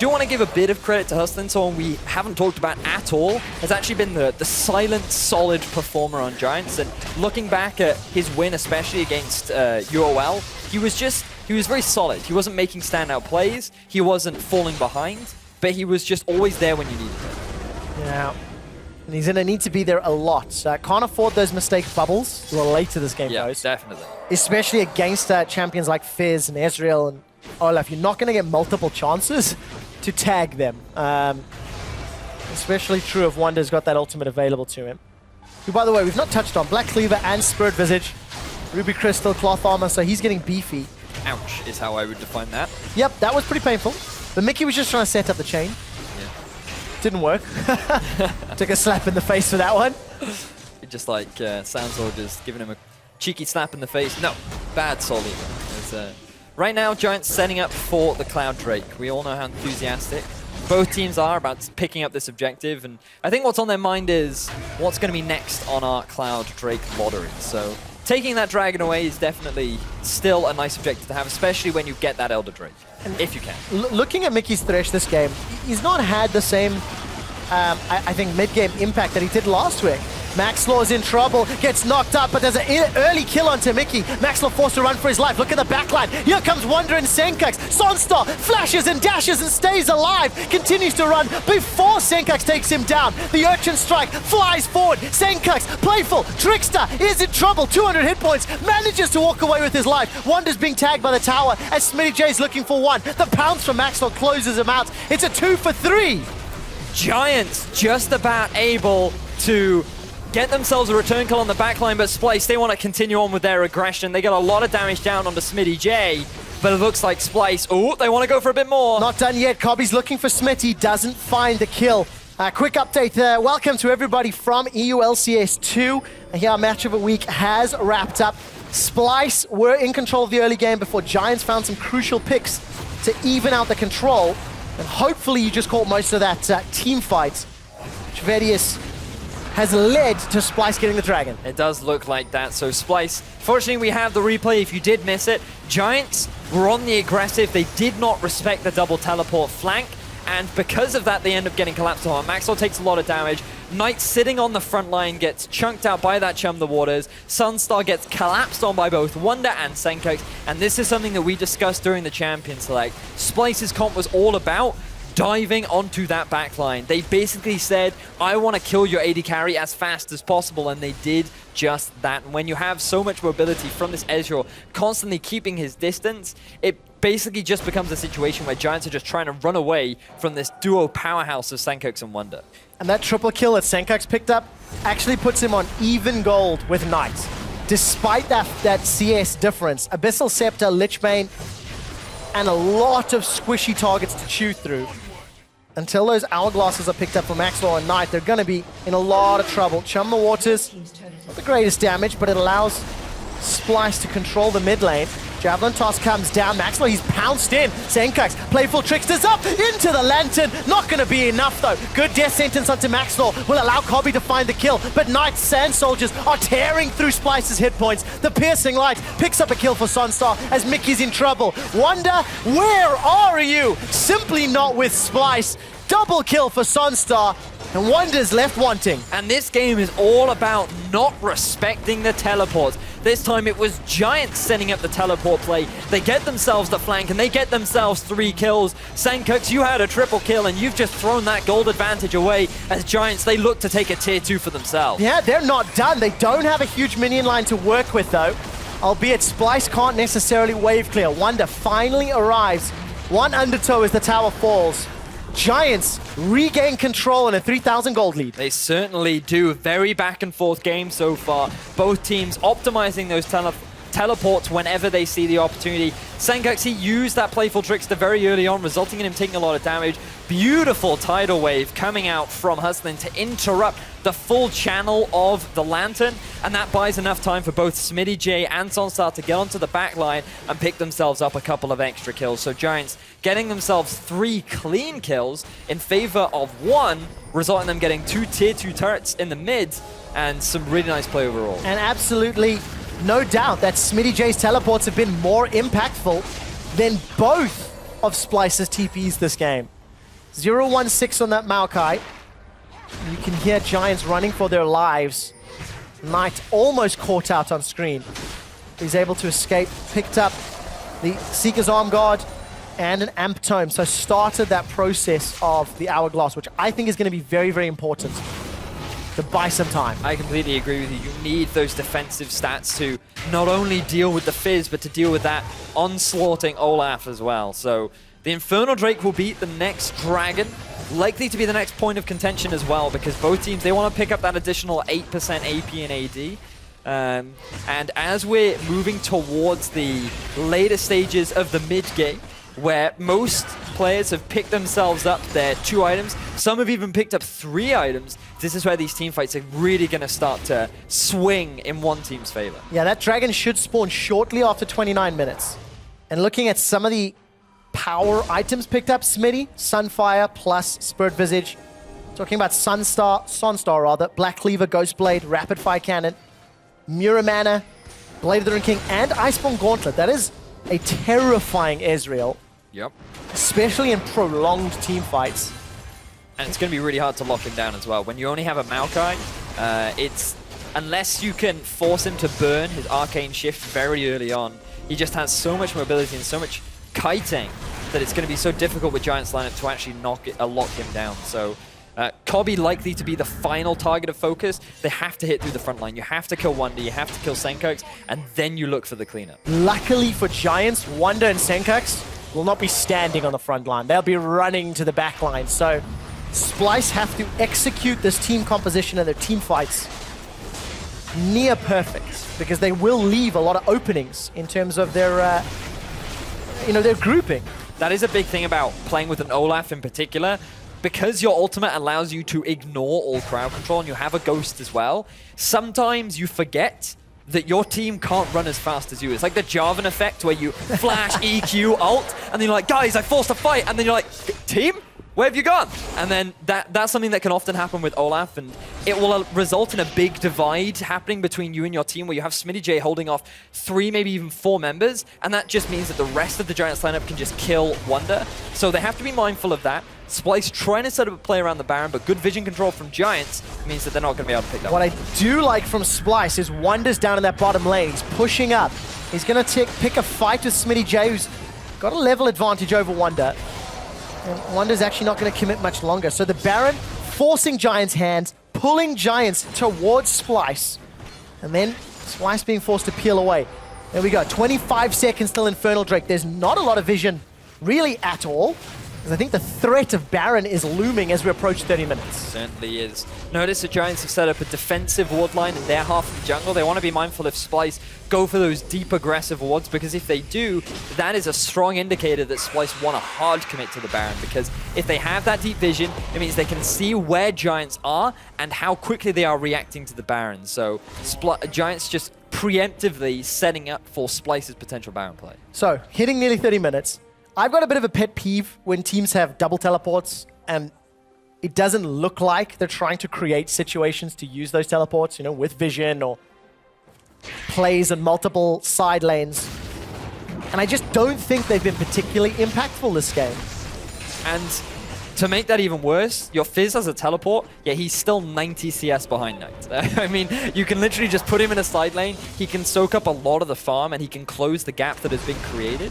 do want to give a bit of credit to Hustlin. Someone we haven't talked about at all has actually been the silent, solid performer on Giants. And looking back at his win, especially against UOL, he was very solid. He wasn't making standout plays. He wasn't falling behind, but he was just always there when you needed him. Yeah. And he's going to need to be there a lot. Can't afford those mistake bubbles the later this game goes. Yeah, definitely. Especially against champions like Fizz and Ezreal and Olaf. You're not going to get multiple chances to tag them. Especially true if Wonder's got that ultimate available to him. Who, by the way, we've not touched on. Black Cleaver and Spirit Visage. Ruby Crystal, Cloth Armor, so he's getting beefy. Ouch is how I would define that. Yep, that was pretty painful. But Mickey was just trying to set up the chain. Didn't work. Took a slap in the face for that one. Just like Sandsor just giving him a cheeky slap in the face. No, bad Solly. Right now, Giants setting up for the Cloud Drake. We all know how enthusiastic both teams are about picking up this objective, and I think what's on their mind is what's going to be next on our Cloud Drake lottery. So taking that dragon away is definitely still a nice objective to have, especially when you get that Elder Drake, if you can. Looking at Mickey's Thresh this game, he's not had the same, I think, mid-game impact that he did last week. Maxlaw is in trouble, gets knocked up, but there's an early kill onto Mickey. Maxlaw forced to run for his life. Look at the backline. Here comes Wonder and Senkax. Sonstar flashes and dashes and stays alive. Continues to run before Senkax takes him down. The Urchin Strike flies forward. Senkax, playful, Trickster is in trouble. 200 hit points, manages to walk away with his life. Wonder's being tagged by the tower as Smitty J is looking for one. The pounce from Maxlaw closes him out. It's a 2 for 3. Giants just about able to get themselves a return kill on the backline, but Splyce, they want to continue on with their aggression. They get a lot of damage down onto Smitty J, but it looks like Splyce, oh, they want to go for a bit more. Not done yet. Cobby's looking for Smitty, doesn't find the kill. Quick update. Welcome to everybody from EULCS1. Here, our match of the week has wrapped up. Splyce were in control of the early game before Giants found some crucial picks to even out the control. And hopefully you just caught most of that team fight. Trevedius has led to Splyce getting the dragon. It does look like that. So Splyce, fortunately we have the replay if you did miss it. Giants were on the aggressive. They did not respect the double teleport flank. And because of that, they end up getting collapsed on. Maxwell takes a lot of damage. Knight sitting on the front line gets chunked out by that Chum the Waters. Sunstar gets collapsed on by both Wonder and Senkax. And this is something that we discussed during the Champion Select. Splyce's comp was all about diving onto that backline. They basically said, I want to kill your AD carry as fast as possible, and they did just that. And when you have so much mobility from this Ezreal constantly keeping his distance, it basically just becomes a situation where Giants are just trying to run away from this duo powerhouse of Senkax and Wonder. And that triple kill that Senkax picked up actually puts him on even gold with Knight. Despite that CS difference, Abyssal Scepter, Lichbane, and a lot of squishy targets to chew through. Until those hourglasses are picked up from Maxlaw and Knight, they're going to be in a lot of trouble. Chum the Waters, not the greatest damage, but it allows Splyce to control the mid lane. Javelin toss comes down. Maxlaw, he's pounced in. Senkax, playful Trickster's up into the Lantern. Not going to be enough, though. Good death sentence onto Maxlaw will allow Cobby to find the kill, but Knight's Sand Soldiers are tearing through Splyce's hit points. The Piercing Light picks up a kill for Sunstar as Mickey's in trouble. Wonder, where are you? Simply not with Splyce. Double kill for Sunstar, and Wonder's left wanting. And this game is all about not respecting the teleports. This time it was Giants setting up the teleport play. They get themselves the flank and they get themselves 3 kills. Senkax, you had a triple kill and you've just thrown that gold advantage away as Giants, they look to take a tier 2 for themselves. Yeah, they're not done. They don't have a huge minion line to work with though. Albeit Splyce can't necessarily wave clear. Wonder finally arrives. One undertow as the tower falls. Giants regain control in a 3,000 gold lead. They certainly do. Very back and forth game so far. Both teams optimizing those teleports whenever they see the opportunity. Senkax, he used that playful Trickster very early on, resulting in him taking a lot of damage. Beautiful tidal wave coming out from Hustlin to interrupt the full channel of the Lantern, and that buys enough time for both Smitty J and Sonstar to get onto the back line and pick themselves up a couple of extra kills. So Giants getting themselves 3 clean kills in favor of 1, resulting in them getting 2 tier 2 turrets in the mid, and some really nice play overall. And absolutely no doubt that Smitty J's teleports have been more impactful than both of Splyce's TPs this game. 0-1-6 on that Maokai. You can hear Giants running for their lives. Knight almost caught out on screen. He's able to escape, picked up the Seeker's Arm Guard and an Amp Tome. So started that process of the Hourglass, which I think is going to be very, very important to buy some time. I completely agree with you. You need those defensive stats to not only deal with the Fizz, but to deal with that onslaughting Olaf as well. So the Infernal Drake will beat the next Dragon, likely to be the next point of contention as well, because both teams, they want to pick up that additional 8% AP and AD. And as we're moving towards the later stages of the mid-game, where most players have picked themselves up their 2 items, some have even picked up 3 items, this is where these team fights are really going to start to swing in one team's favor. Yeah, that Dragon should spawn shortly after 29 minutes. And looking at some of the power items picked up, Smitty, Sunfire plus Spirit Visage. Talking about Sonstar, Black Cleaver, Ghostblade, Rapid Fire Cannon, Muramana, Blade of the Ring King, and Iceborne Gauntlet. That is a terrifying Ezreal. Yep. Especially in prolonged team fights. And it's going to be really hard to lock him down as well. When you only have a Maokai, It's unless you can force him to burn his arcane shift very early on, he just has so much mobility and so much kiting that it's going to be so difficult with Giants lineup to actually lock him down. So Kobe likely to be the final target of focus. They have to hit through the front line. You have to kill Wonder, you have to kill Senkox, and then you look for the cleanup. Luckily for Giants, Wonder and Senkox will not be standing on the front line. They'll be running to the back line. So Splyce have to execute this team composition and their team fights near perfect, because they will leave a lot of openings in terms of their, their grouping. That is a big thing about playing with an Olaf in particular. Because your ultimate allows you to ignore all crowd control and you have a ghost as well, sometimes you forget that your team can't run as fast as you. It's like the Jarvan effect where you flash, EQ, ult, and then you're like, guys, I forced a fight, and then you're like, team? Where have you gone? And then that's something that can often happen with Olaf, and it will result in a big divide happening between you and your team where you have Smitty J holding off 3, maybe even 4 members, and that just means that the rest of the Giants lineup can just kill Wonder. So they have to be mindful of that. Splyce trying to set up a play around the Baron, but good vision control from Giants means that they're not going to be able to pick that What one. I do like from Splyce is Wonder's down in that bottom lane. He's pushing up. He's going to pick a fight with Smitty J, who's got a level advantage over Wonder. And Wonder's actually not going to commit much longer. So the Baron forcing Giants' hands, pulling Giants towards Splyce, and then Splyce being forced to peel away. There we go, 25 seconds till Infernal Drake. There's not a lot of vision really at all, because I think the threat of Baron is looming as we approach 30 minutes. Certainly is. Notice the Giants have set up a defensive ward line in their half of the jungle. They want to be mindful if Splyce go for those deep aggressive wards, because if they do, that is a strong indicator that Splyce want to hard commit to the Baron, because if they have that deep vision, it means they can see where Giants are and how quickly they are reacting to the Baron. So Giants just preemptively setting up for Splyce's potential Baron play. So, hitting nearly 30 minutes. I've got a bit of a pet peeve when teams have double teleports and it doesn't look like they're trying to create situations to use those teleports, with vision or plays in multiple side lanes. And I just don't think they've been particularly impactful this game. And to make that even worse, your Fizz has a teleport, yet he's still 90 CS behind Knight. I mean, you can literally just put him in a side lane, he can soak up a lot of the farm, and he can close the gap that has been created.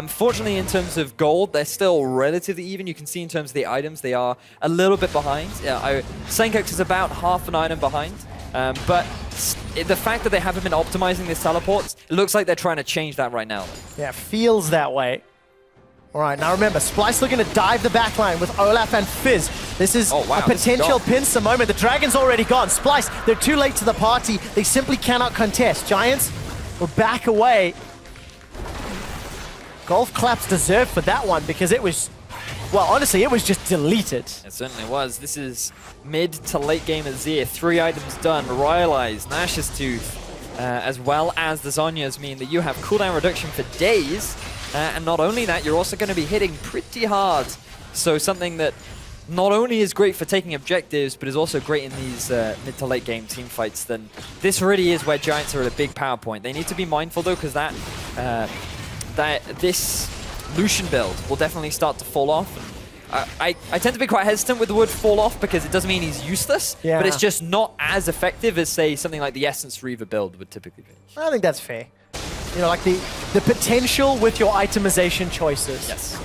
Fortunately, in terms of gold, they're still relatively even. You can see in terms of the items, they are a little bit behind. Senkox is about half an item behind. But the fact that they haven't been optimizing these teleports, it looks like they're trying to change that right now. Yeah, feels that way. All right, now remember, Splyce looking to dive the backline with Olaf and Fizz. This is a potential pincer moment. The Dragon's already gone. Splyce, they're too late to the party. They simply cannot contest. Giants will back away. Golf claps deserved for that one, because it was, well, honestly, it was just deleted. It certainly was. This is mid to late game Azir. 3 items done. Royal Eyes, Nash's Tooth, as well as the Zhonya's mean that you have cooldown reduction for days. And not only that, you're also going to be hitting pretty hard. So something that not only is great for taking objectives, but is also great in these mid to late game team fights. Then this really is where Giants are at a big power point. They need to be mindful though, because this Lucian build will definitely start to fall off. I tend to be quite hesitant with the word fall off, because it doesn't mean he's useless, but it's just not as effective as, say, something like the Essence Reaver build would typically be. I think that's fair. Like the potential with your itemization choices. Yes.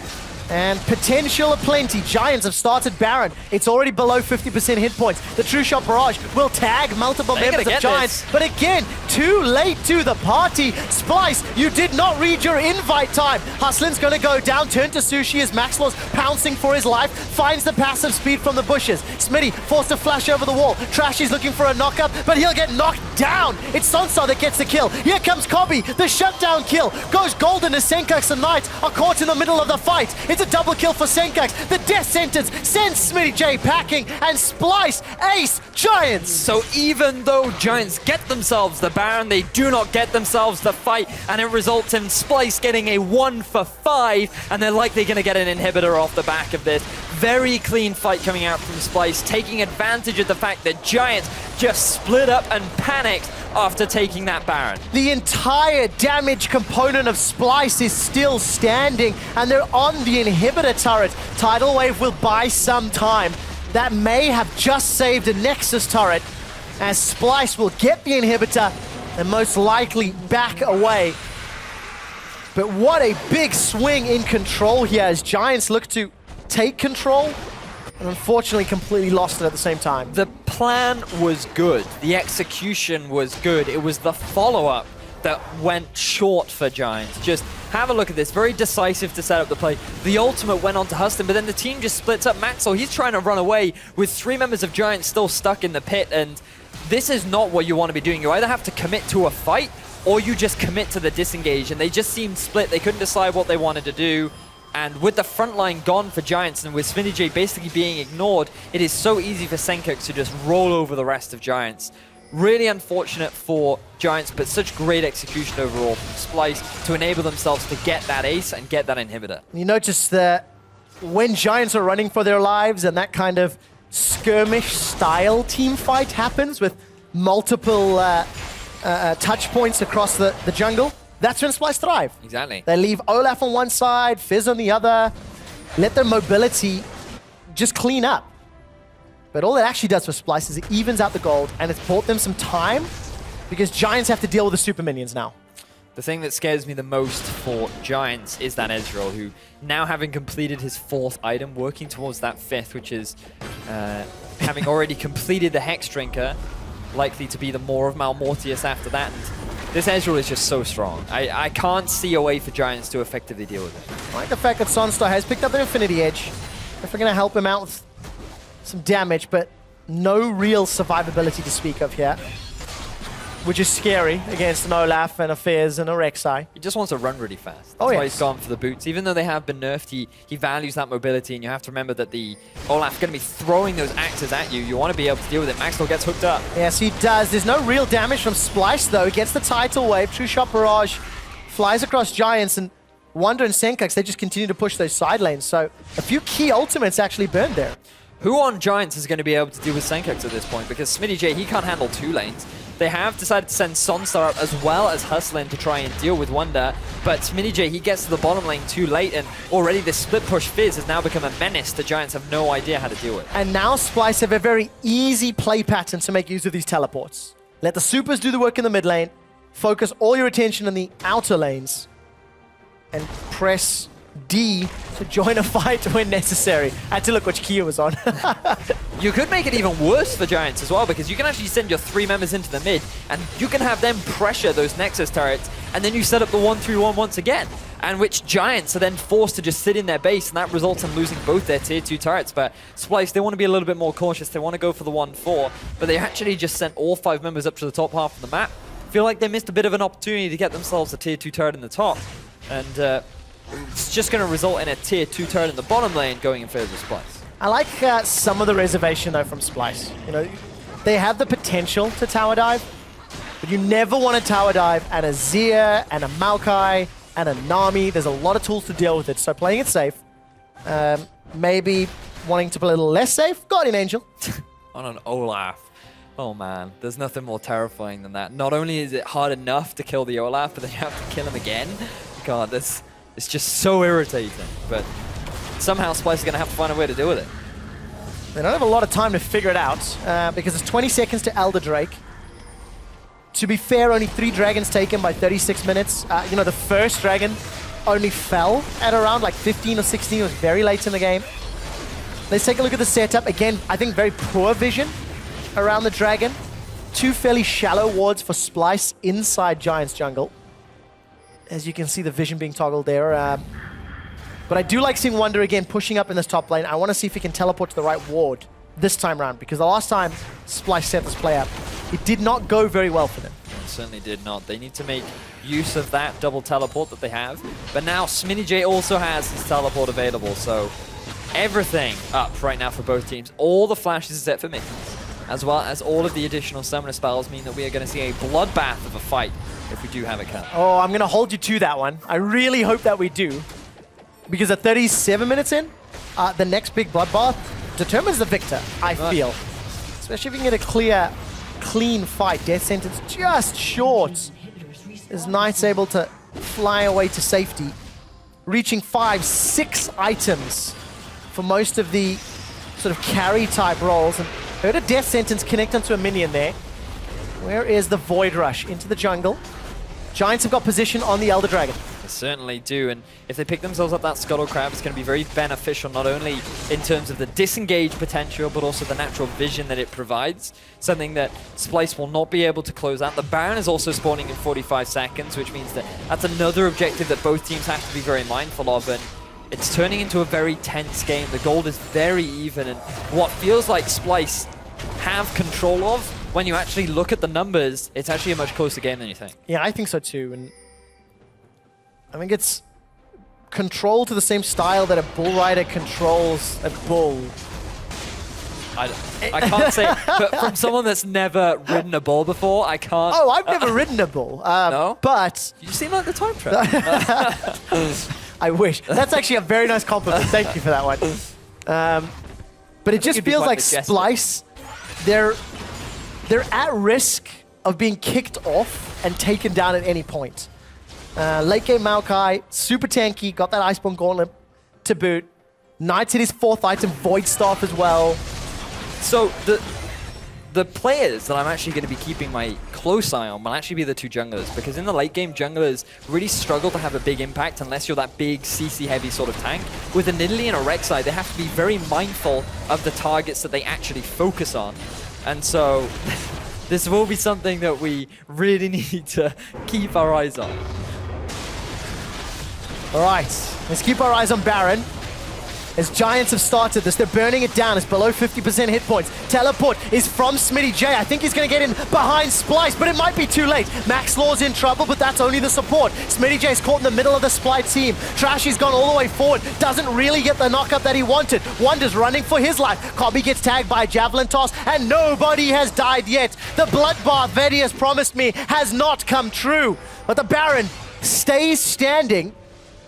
And potential aplenty. Giants have started Baron. It's already below 50% hit points. The True Shot Barrage will tag multiple members of Giants. But again, too late to the party. Splyce, you did not read your invite time. Hustlin's going to go down, turn to Sushi as Maxwell's pouncing for his life. Finds the passive speed from the bushes. Smitty forced to flash over the wall. Trashy's looking for a knockup, but he'll get knocked down. It's Sansa that gets the kill. Here comes Kobe, the shutdown kill. Goes golden as Senkox and Knight are caught in the middle of the fight. It's a double kill for Senkox. The death sentence sends Smitty J packing, and Splyce ace Giants. So even though Giants get themselves the Baron, they do not get themselves the fight, and it results in Splyce getting a 1 for 5, and they're likely going to get an inhibitor off the back of this. Very clean fight coming out from Splyce, taking advantage of the fact that Giants just split up and panicked after taking that Baron. The entire damage component of Splyce is still standing, and they're on the inhibitor turret. Tidal Wave will buy some time. That may have just saved a Nexus turret. as Splyce will get the inhibitor and most likely back away. But what a big swing in control here as Giants look to take control and unfortunately completely lost it at the same time. The plan was good. The execution was good. It was the follow-up that went short for Giants. Just have a look at this. Very decisive to set up the play. The ultimate went on to Huston, but then the team just splits up. Maxwell, he's trying to run away with 3 members of Giants still stuck in the pit, and this is not what you want to be doing. You either have to commit to a fight, or you just commit to the disengage, and they just seemed split. They couldn't decide what they wanted to do. And with the front line gone for Giants and with Smitty basically being ignored, it is so easy for Senkux to just roll over the rest of Giants. Really unfortunate for Giants, but such great execution overall from Splyce to enable themselves to get that ace and get that inhibitor. You notice that when Giants are running for their lives and that kind of skirmish-style team fight happens with multiple touch points across the jungle, that's when Splyce thrive. Exactly. They leave Olaf on one side, Fizz on the other, let their mobility just clean up. But all it actually does for Splyce is it evens out the gold, and it's bought them some time because Giants have to deal with the super minions now. The thing that scares me the most for Giants is that Ezreal, who now having completed his 4th item, working towards that 5th, which is having already completed the Hex Drinker, likely to be the Maw of Malmortius after that. And this Ezreal is just so strong. I can't see a way for Giants to effectively deal with it. I like the fact that Sunstar has picked up an Infinity Edge. If we're going to help him out with some damage, but no real survivability to speak of here, which is scary against an Olaf and a Fizz and a Rek'Sai. He just wants to run really fast. That's Oh, why yes. he's gone for the boots. Even though they have been nerfed, he values that mobility, and you have to remember that the Olaf's going to be throwing those axes at you. You want to be able to deal with it. Maxwell gets hooked up. Yes, he does. There's no real damage from Splyce, though. He gets the tidal wave. True Shot Barrage flies across Giants, and Wonder and Senkux, they just continue to push those side lanes. So a few key ultimates actually burned there. Who on Giants is going to be able to deal with Senkux at this point? Because Smitty, he can't handle 2 lanes. They have decided to send Sonstar up as well as Hustlin to try and deal with Wonder, but Smitty, he gets to the bottom lane too late, and already this split push Fizz has now become a menace that Giants have no idea how to deal with. And now Splyce have a very easy play pattern to make use of these teleports. Let the supers do the work in the mid lane, focus all your attention on the outer lanes, and press D to join a fight when necessary. I had to look which key it was on. You could make it even worse for Giants as well, because you can actually send your 3 members into the mid, and you can have them pressure those Nexus turrets, and then you set up the 1-3-1 once again, and which Giants are then forced to just sit in their base, and that results in losing both their tier 2 turrets. But Splyce, they want to be a little bit more cautious. They want to go for the 1-4, but they actually just sent all 5 members up to the top half of the map. Feel like they missed a bit of an opportunity to get themselves a tier 2 turret in the top, and it's just going to result in a tier 2 turret in the bottom lane going in favor of Splyce. I like some of the reservation, though, from Splyce. You know, they have the potential to tower dive, but you never want to tower dive at a Zia and a Maokai and a Nami. There's a lot of tools to deal with it, so playing it safe. Maybe wanting to play a little less safe, Guardian Angel. On an Olaf. Oh man, there's nothing more terrifying than that. Not only is it hard enough to kill the Olaf, but then you have to kill him again. God, it's just so irritating. But somehow Splyce is going to have to find a way to deal with it. They don't have a lot of time to figure it out because it's 20 seconds to Elder Drake. To be fair, only 3 dragons taken by 36 minutes. You know, the first dragon only fell at around like 15 or 16. It was very late in the game. Let's take a look at the setup. Again, I think very poor vision around the dragon. 2 fairly shallow wards for Splyce inside Giants jungle. As you can see, the vision being toggled there. But I do like seeing Wonder again pushing up in this top lane. I want to see if he can teleport to the right ward this time around, because the last time Splyce set this play up, it did not go very well for them. It certainly did not. They need to make use of that double teleport that they have. But now Smitty also has his teleport available, so everything up right now for both teams. All the flashes are set for Mittens, as well as all of the additional summoner spells mean that we are going to see a bloodbath of a fight if we do have it come. Oh, I'm going to hold you to that one. I really hope that we do. Because at 37 minutes in, the next big bloodbath determines the victor, I feel. Especially if you can get a clear, clean fight. Death sentence just short. Is Knights able to fly away to safety, reaching 5, 6 items for most of the sort of carry type roles. And heard a death sentence connect onto a minion there. Where is the Void Rush? Into the jungle. Giants have got position on the Elder Dragon. They certainly do, and if they pick themselves up that Scuttle Crab, it's going to be very beneficial, not only in terms of the disengage potential, but also the natural vision that it provides, something that Splyce will not be able to close out. The Baron is also spawning in 45 seconds, which means that that's another objective that both teams have to be very mindful of, and it's turning into a very tense game. The gold is very even, and what feels like Splyce have control of, when you actually look at the numbers, it's actually a much closer game than you think. Yeah, I think so too. And I think it's control to the same style that a bull rider controls a bull. I can't say, but from someone that's never ridden a bull before, I can't. Oh, I've never ridden a bull. No? But You seem like the time traveler. I wish. That's actually a very nice compliment. Thank you for that one. But it just you'd be feels quite like majestic. Splyce, they're at risk of being kicked off and taken down at any point. Late game Maokai, super tanky, got that Iceborne Gauntlet to boot. Knight's hit his 4th item, Void Staff as well. So the players that I'm actually going to be keeping my close eye on will actually be the 2 junglers, because in the late game, junglers really struggle to have a big impact unless you're that big CC heavy sort of tank. With a Nidalee and a Rek'Sai, they have to be very mindful of the targets that they actually focus on. And so this will be something that we really need to keep our eyes on. All right, let's keep our eyes on Baron. As Giants have started this, they're burning it down. It's below 50% hit points. Teleport is from Smitty J. I think he's going to get in behind Splyce, but it might be too late. Max Law's in trouble, but that's only the support. Smitty J's caught in the middle of the Splyce team. Trashy's gone all the way forward. Doesn't really get the knockup that he wanted. Wonder's running for his life. Cobby gets tagged by a Javelin Toss, and nobody has died yet. The bloodbath Vedi has promised me has not come true. But the Baron stays standing.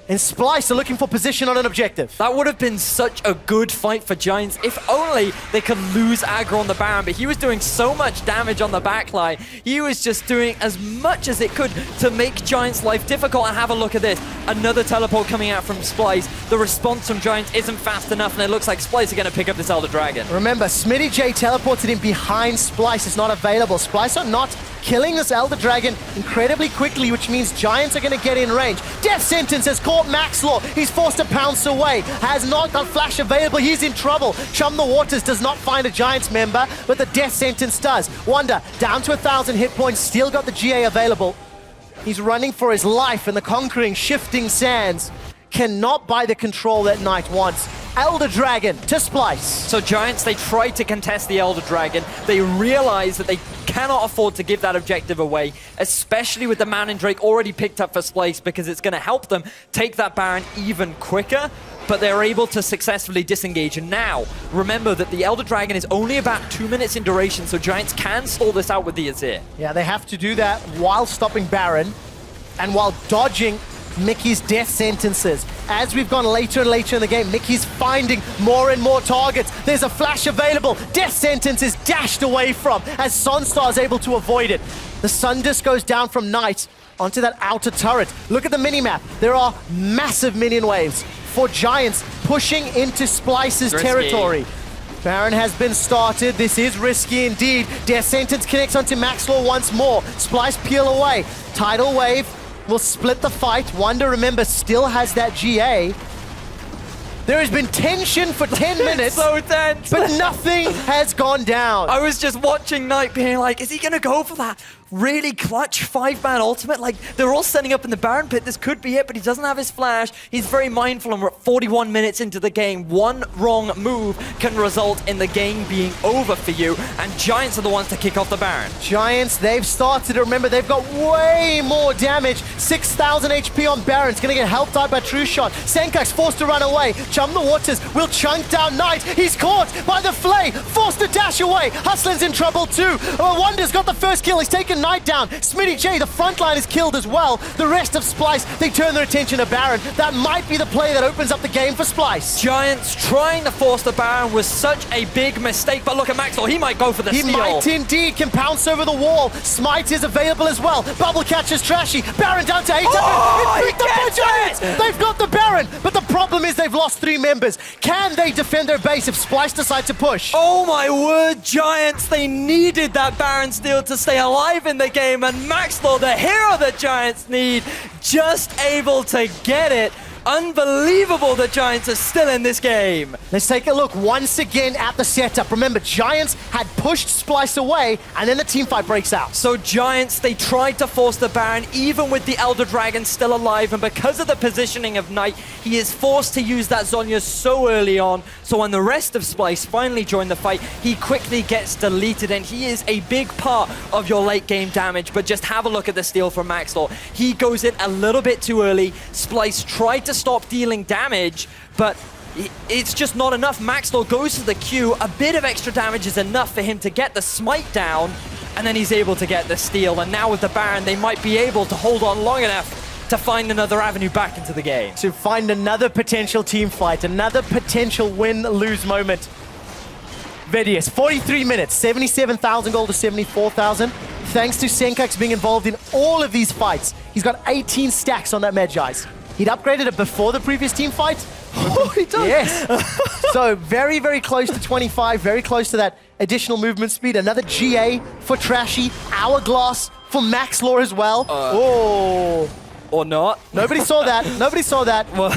And Splyce are looking for position on an objective. That would have been such a good fight for Giants if only they could lose aggro on the Baron, but he was doing so much damage on the backline. He was just doing as much as it could to make Giants' life difficult. And have a look at this. Another teleport coming out from Splyce. The response from Giants isn't fast enough, and it looks like Splyce are going to pick up this Elder Dragon. Remember, Smitty J teleported in behind Splyce. It's not available. Splyce are not killing this Elder Dragon incredibly quickly, which means Giants are going to get in range. Death Sentence has caught Max Law. He's forced to pounce away. Has not got Flash available. He's in trouble. Chum the Waters does not find a Giants member, but the Death Sentence does. Wonder down to 1,000 hit points. Still got the GA available. He's running for his life, and the Conquering Shifting Sands cannot buy the control that Knight wants. Elder Dragon to Splyce. So Giants, they tried to contest the Elder Dragon. They realized that they cannot afford to give that objective away, especially with the Man in Drake already picked up for Splyce, because it's going to help them take that Baron even quicker. But they're able to successfully disengage. And now, remember that the Elder Dragon is only about 2 minutes in duration, so Giants can stall this out with the Azir. Yeah, they have to do that while stopping Baron and while dodging Mickey's death sentences. As we've gone later and later in the game, Mickey's finding more and more targets. There's a flash available. Death sentence is dashed away from as Sunstar is able to avoid it. The Sun Disc goes down from Knight onto that outer turret. Look at the minimap. There are massive minion waves for Giants pushing into Splyce's territory. Baron has been started. This is risky indeed. Death sentence connects onto Max Law once more. Splyce peel away. Tidal wave will split the fight. Wonder, remember, still has that GA. There has been tension for 10 minutes. So tense. But nothing has gone down. I was just watching Knight being like, is he going to go for that really clutch 5-man ultimate? Like, they're all setting up in the Baron pit. This could be it, but he doesn't have his flash. He's very mindful, and we're at 41 minutes into the game. One wrong move can result in the game being over for you, and Giants are the ones to kick off the Baron. Giants, they've started. Remember, they've got way more damage. 6,000 HP on Baron. It's going to get helped out by True Shot. Senkak's forced to run away. Chum the Waters will chunk down Knight. He's caught by the Flay. Forced to dash away. Hustlin's in trouble too. Wonder's got the first kill. He's taken Knight down. Smitty J, the front line, is killed as well. The rest of Splyce, they turn their attention to Baron. That might be the play that opens up the game for Splyce. Giants trying to force the Baron was such a big mistake, but look at Maxwell. He might go for the steal. He might indeed. Can pounce over the wall. Smite is available as well. Bubble catches Trashy. Baron down to 800. Oh, It's picked up by Giants. They've got the Baron, but the problem is they've lost last 3 members. Can they defend their base if Splyce decide to push? Oh my word, Giants, they needed that Baron steal to stay alive in the game, and Maxlor, the hero that Giants need, just able to get it. Unbelievable that Giants are still in this game. Let's take a look once again at the setup. Remember, Giants had pushed Splyce away, and then the team fight breaks out. So Giants, they tried to force the Baron, even with the Elder Dragon still alive, and because of the positioning of Knight, he is forced to use that Zhonya so early on. So when the rest of Splyce finally join the fight, he quickly gets deleted, and he is a big part of your late game damage. But just have a look at the steal from Maxlor. He goes in a little bit too early. Splyce tried to stop dealing damage, but it's just not enough. Maxlor goes to the Q. A bit of extra damage is enough for him to get the smite down, and then he's able to get the steal. And now with the Baron, they might be able to hold on long enough to find another avenue back into the game. To find another potential team fight, another potential win-lose moment. Vidius, 43 minutes, 77,000 gold to 74,000. Thanks to Senkux being involved in all of these fights. He's got 18 stacks on that Medjai's. He'd upgraded it before the previous team fight. Oh, he does. Yes. So very, very close to 25, very close to that additional movement speed. Another GA for Trashy, Hourglass for Maxlor as well. Oh. Or not. Nobody saw that. Nobody saw that. Well,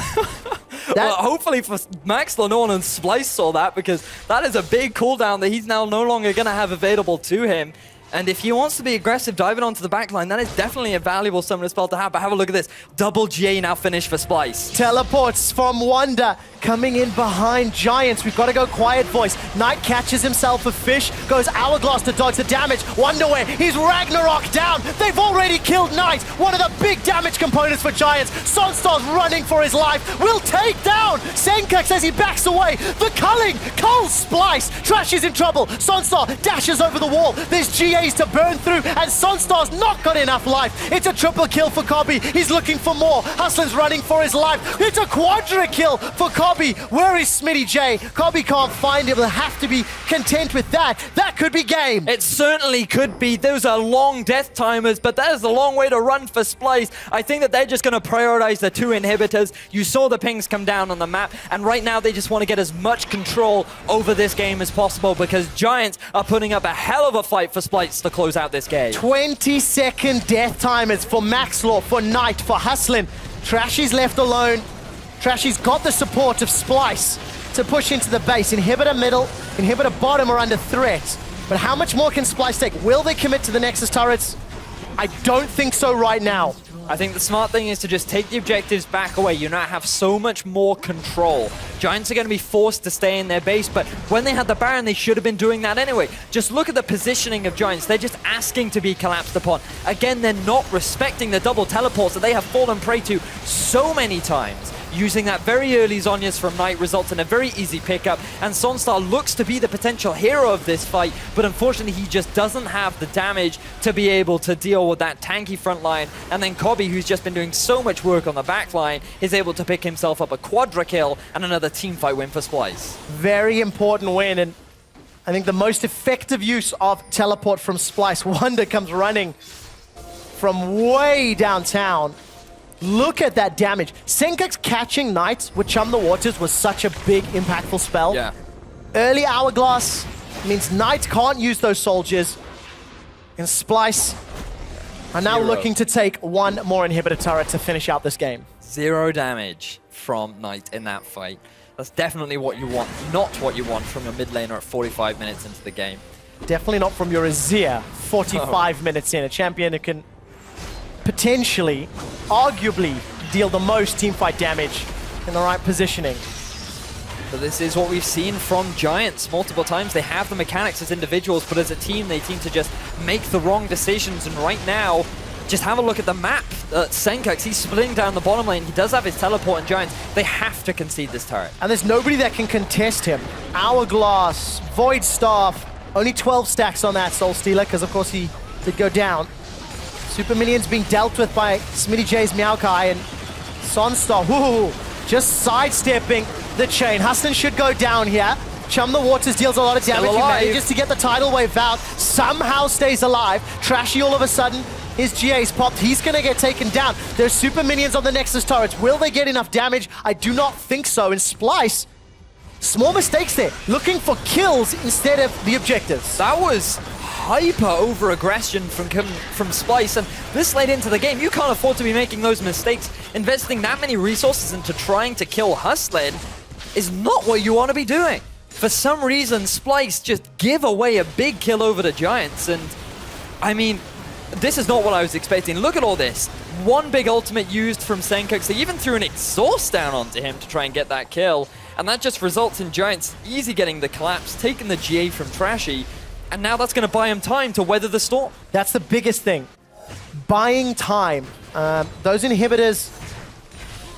well, hopefully for Maxlor, no one on Splyce saw that, because that is a big cooldown that he's now no longer going to have available to him. And if he wants to be aggressive, diving onto the backline, that is definitely a valuable summoner spell to have. But have a look at this. Double GA now finished for Splyce. Teleports from Wonder coming in behind Giants. We've got to go quiet voice. Knight catches himself a fish, goes Hourglass to dodge the damage. Wonderware, he's Ragnarok down. They've already killed Knight, one of the big damage components for Giants. Sunstar's running for his life. Will take down Senkux as he backs away. The culling, Cole Splyce. Trash is in trouble. Sunstar dashes over the wall. There's GAs to burn through, and Sunstar's not got enough life. It's a triple kill for Cobby. He's looking for more. Hustlin's running for his life. It's a quadra kill for Cobby. Where is Smitty J? Cobby can't find him. He'll have to be content with that. That could be game. It certainly could be. Those are long death timers, but that is a long way to run for Splyce. I think that they're just going to prioritize the 2 inhibitors. You saw the pings come down on the map, and right now they just want to get as much control over this game as possible, because Giants are putting up a hell of a fight for Splyce to close out this game. 20-second death timers for Maxlor, for Knight, for Hustlin. Trashy's left alone. Trashy's got the support of Splyce to push into the base. Inhibitor middle, inhibitor bottom are under threat. But how much more can Splyce take? Will they commit to the Nexus turrets? I don't think so right now. I think the smart thing is to just take the objectives back away. You now have so much more control. Giants are going to be forced to stay in their base, but when they had the Baron, they should have been doing that anyway. Just look at the positioning of Giants. They're just asking to be collapsed upon. Again, they're not respecting the double teleports that they have fallen prey to so many times. Using that very early Zhonya's from Knight results in a very easy pickup, and Sonstar looks to be the potential hero of this fight, but unfortunately he just doesn't have the damage to be able to deal with that tanky front line. And then Cobby, who's just been doing so much work on the back line, is able to pick himself up a quadra kill and another teamfight win for Splyce. Very important win, and I think the most effective use of teleport from Splyce. Wonder comes running from way downtown. Look at that damage. Senkux catching Knight with Chum the Waters was such a big, impactful spell. Yeah. Early Hourglass means Knight can't use those soldiers. And Splyce are now looking to take 1 more inhibitor turret to finish out this game. 0 damage from Knight in that fight. That's definitely what you want, not what you want from your mid laner at 45 minutes into the game. Definitely not from your Azir 45 minutes in. A champion who can potentially, arguably, deal the most teamfight damage in the right positioning. So this is what we've seen from Giants multiple times. They have the mechanics as individuals, but as a team, they seem to just make the wrong decisions. And right now, just have a look at the map. Senkux, he's splitting down the bottom lane. He does have his teleport, and Giants, they have to concede this turret. And there's nobody that can contest him. Hourglass, Void Staff, only 12 stacks on that Soul Stealer, because of course he did go down. Super Minions being dealt with by Smitty J's Maokai, and Sonstar, whoo, just sidestepping the chain. Huston should go down here. Chum the Waters deals a lot of damage. He manages to get the tidal wave out, somehow stays alive. Trashy all of a sudden His GA's popped. He's going to get taken down. There's super minions on the Nexus turrets. Will they get enough damage? I do not think so. And Splyce, small mistakes there. Looking for kills instead of the objectives. That was hyper over-aggression from Splyce, and this late into the game, you can't afford to be making those mistakes. Investing that many resources into trying to kill Hustlin is not what you want to be doing. For some reason, Splyce just give away a big kill over the Giants, and I mean, this is not what I was expecting. Look at all this. One big ultimate used from Senkux. They even threw an exhaust down onto him to try and get that kill, and that just results in Giants easy getting the collapse, taking the GA from Trashy, and now that's going to buy him time to weather the storm. That's the biggest thing. Buying time. Those inhibitors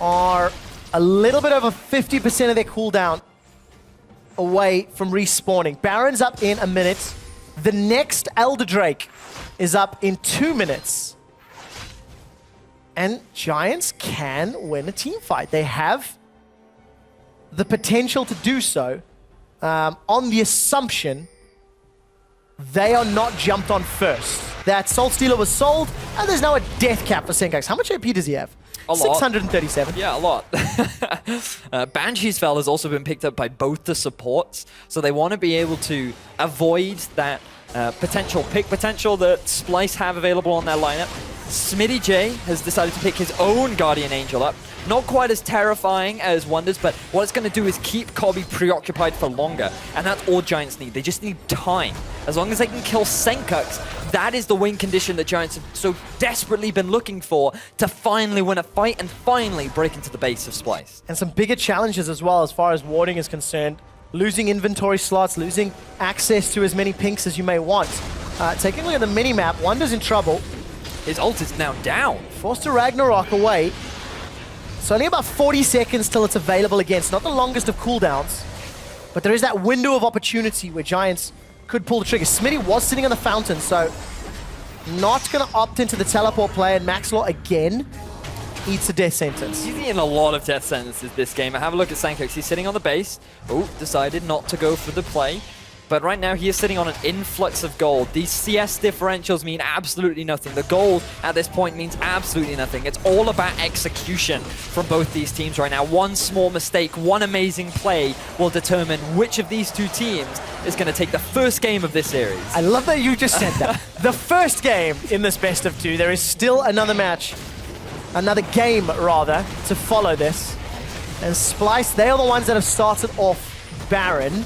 are a little bit over 50% of their cooldown away from respawning. Baron's up in a minute. The next Elder Drake is up in 2 minutes. And Giants can win a team fight. They have the potential to do so on the assumption they are not jumped on first. That Soul Stealer was sold, and there's now a death cap for Senkux. How much AP does he have? A lot. 637. Yeah, a lot. Banshee's Fell has also been picked up by both the supports, so they want to be able to avoid that potential pick potential that Splyce have available on their lineup. Smitty J has decided to pick his own Guardian Angel up. Not quite as terrifying as Wonders, but what it's going to do is keep Kobbe preoccupied for longer, and that's all Giants need. They just need time. As long as they can kill Senkux, that is the win condition that Giants have so desperately been looking for to finally win a fight and finally break into the base of Splyce. And some bigger challenges as well as far as warding is concerned. Losing inventory slots, losing access to as many pinks as you may want. Taking a look at the mini-map, Wonder's in trouble. His ult is now down. Forced to Ragnarok away. It's only about 40 seconds till it's available again. It's not the longest of cooldowns, but there is that window of opportunity where Giants could pull the trigger. Smitty was sitting on the fountain, so not going to opt into the teleport play, and Maxlaw again eats a death sentence. He's eating a lot of death sentences this game. Have a look at Senkux. He's sitting on the base. Oh, decided not to go for the play. But right now he is sitting on an influx of gold. These CS differentials mean absolutely nothing. The gold at this point means absolutely nothing. It's all about execution from both these teams right now. One small mistake, one amazing play will determine which of these two teams is going to take the first game of this series. I love that you just said that. The first game in this best of two. There is still another match, another game rather, to follow this. And Splyce, they are the ones that have started off Baron.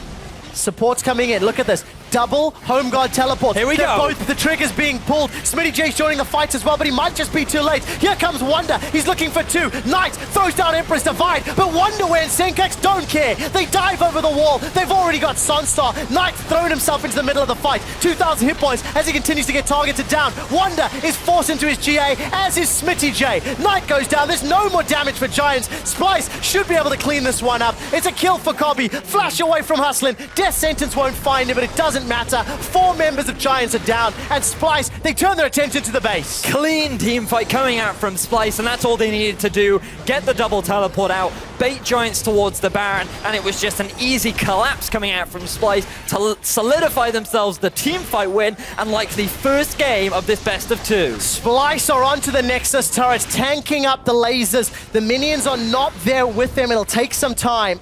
Support's coming in. Look at this. Double home guard teleport. Here we go. Both the triggers being pulled. Smitty J's joining the fight as well, but he might just be too late. Here comes Wonder. He's looking for two. Knight throws down Empress Divide, but Wonder and Senkux don't care. They dive over the wall. They've already got Sunstar. Knight throwing himself into the middle of the fight. 2,000 hit points as he continues to get targeted down. Wonder is forced into his GA, as is Smitty J. Knight goes down. There's no more damage for Giants. Splyce should be able to clean this one up. It's a kill for Kobbe. Flash away from Hustlin. Death sentence won't find him, but it doesn't matter. 4 members of Giants are down, and Splyce, they turn their attention to the base. Clean team fight coming out from Splyce, and that's all they needed to do. Get the double teleport out, bait Giants towards the Baron, and it was just an easy collapse coming out from Splyce to solidify themselves the team fight win, and like the first game of this best of two. Splyce are onto the Nexus turrets, tanking up the lasers. The minions are not there with them. It'll take some time,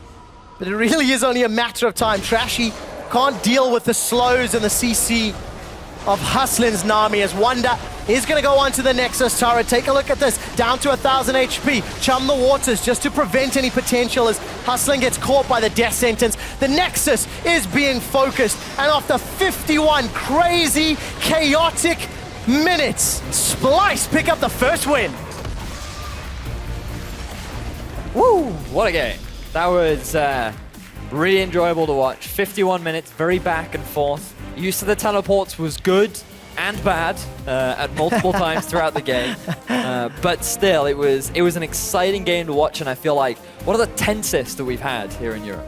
but it really is only a matter of time. Trashy can't deal with the slows and the CC of Hustlin's Nami, as Wonder is going to go onto the Nexus turret. Take a look at this. Down to 1,000 HP. Chum the waters just to prevent any potential as Hustlin gets caught by the death sentence. The Nexus is being focused, and after 51 crazy, chaotic minutes, Splyce pick up the first win. Woo! What a game. That was really enjoyable to watch. 51 minutes, very back and forth. Use to the teleports was good and bad at multiple times throughout the game. But still, it was an exciting game to watch, and I feel like one of the tensest that we've had here in Europe.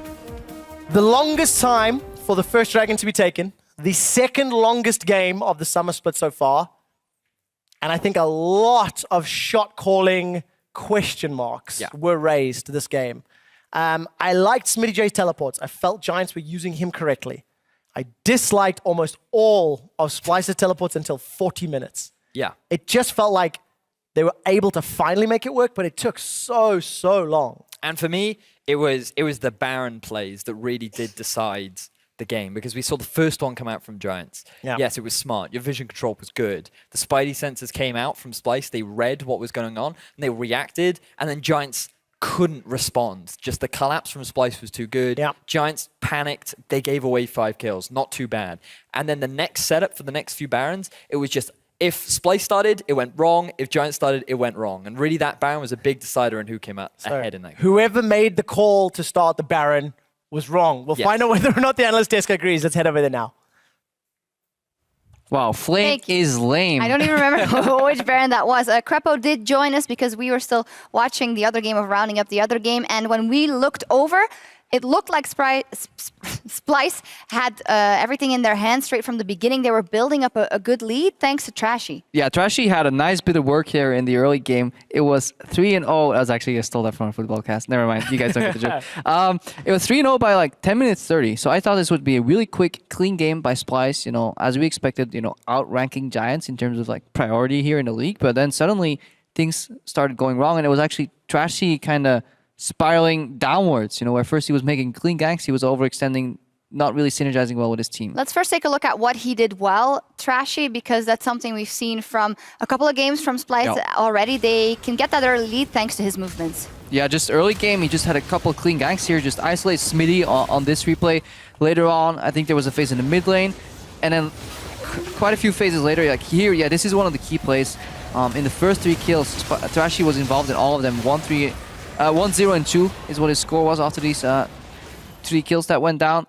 The longest time for the first Dragon to be taken, the second longest game of the summer split so far, and I think a lot of shot calling question marks were raised to this game. I liked Smitty J's teleports. I felt Giants were using him correctly. I disliked almost all of Splyce's teleports until 40 minutes. Yeah. It just felt like they were able to finally make it work, but it took so long. And for me, it was the Baron plays that really did decide the game, because we saw the first one come out from Giants. Yeah. Yes, it was smart. Your vision control was good. The Spidey sensors came out from Splyce. They read what was going on, and they reacted, and then Giants couldn't respond. Just the collapse from Splyce was too good. Yeah. Giants panicked. They gave away 5 kills. Not too bad. And then the next setup for the next few Barons, it was just, if Splyce started, it went wrong. If Giants started, it went wrong. And really, that Baron was a big decider in who came out ahead in that game. Whoever made the call to start the Baron was wrong. We'll find out whether or not the analyst desk agrees. Let's head over there now. Wow, Flake is lame. I don't even remember which Baron that was. Crepo did join us because we were still watching the other game of rounding up the other game. And when we looked over, it looked like Splyce had everything in their hands straight from the beginning. They were building up a good lead thanks to Trashy. Yeah, Trashy had a nice bit of work here in the early game. It was 3-0. I was actually, I stole that from a football cast. Never mind. You guys don't get the joke. It was 3-0 by like 10 minutes 30. So I thought this would be a really quick, clean game by Splyce, you know, as we expected, you know, outranking Giants in terms of like priority here in the league. But then suddenly things started going wrong, and it was actually Trashy kind of spiraling downwards, you know, where first he was making clean ganks, he was overextending, not really synergizing well with his team. Let's first take a look at what he did well, Trashy, because that's something we've seen from a couple of games from Splyce already. They can get that early lead thanks to his movements. Yeah, just early game, he just had a couple of clean ganks here, just isolate Smitty on this replay. Later on, I think there was a phase in the mid lane, and then quite a few phases later, like here, yeah, this is one of the key plays. In the first 3 kills, Trashy was involved in all of them, 1-3, 1-0 and 2 is what his score was after these 3 kills that went down.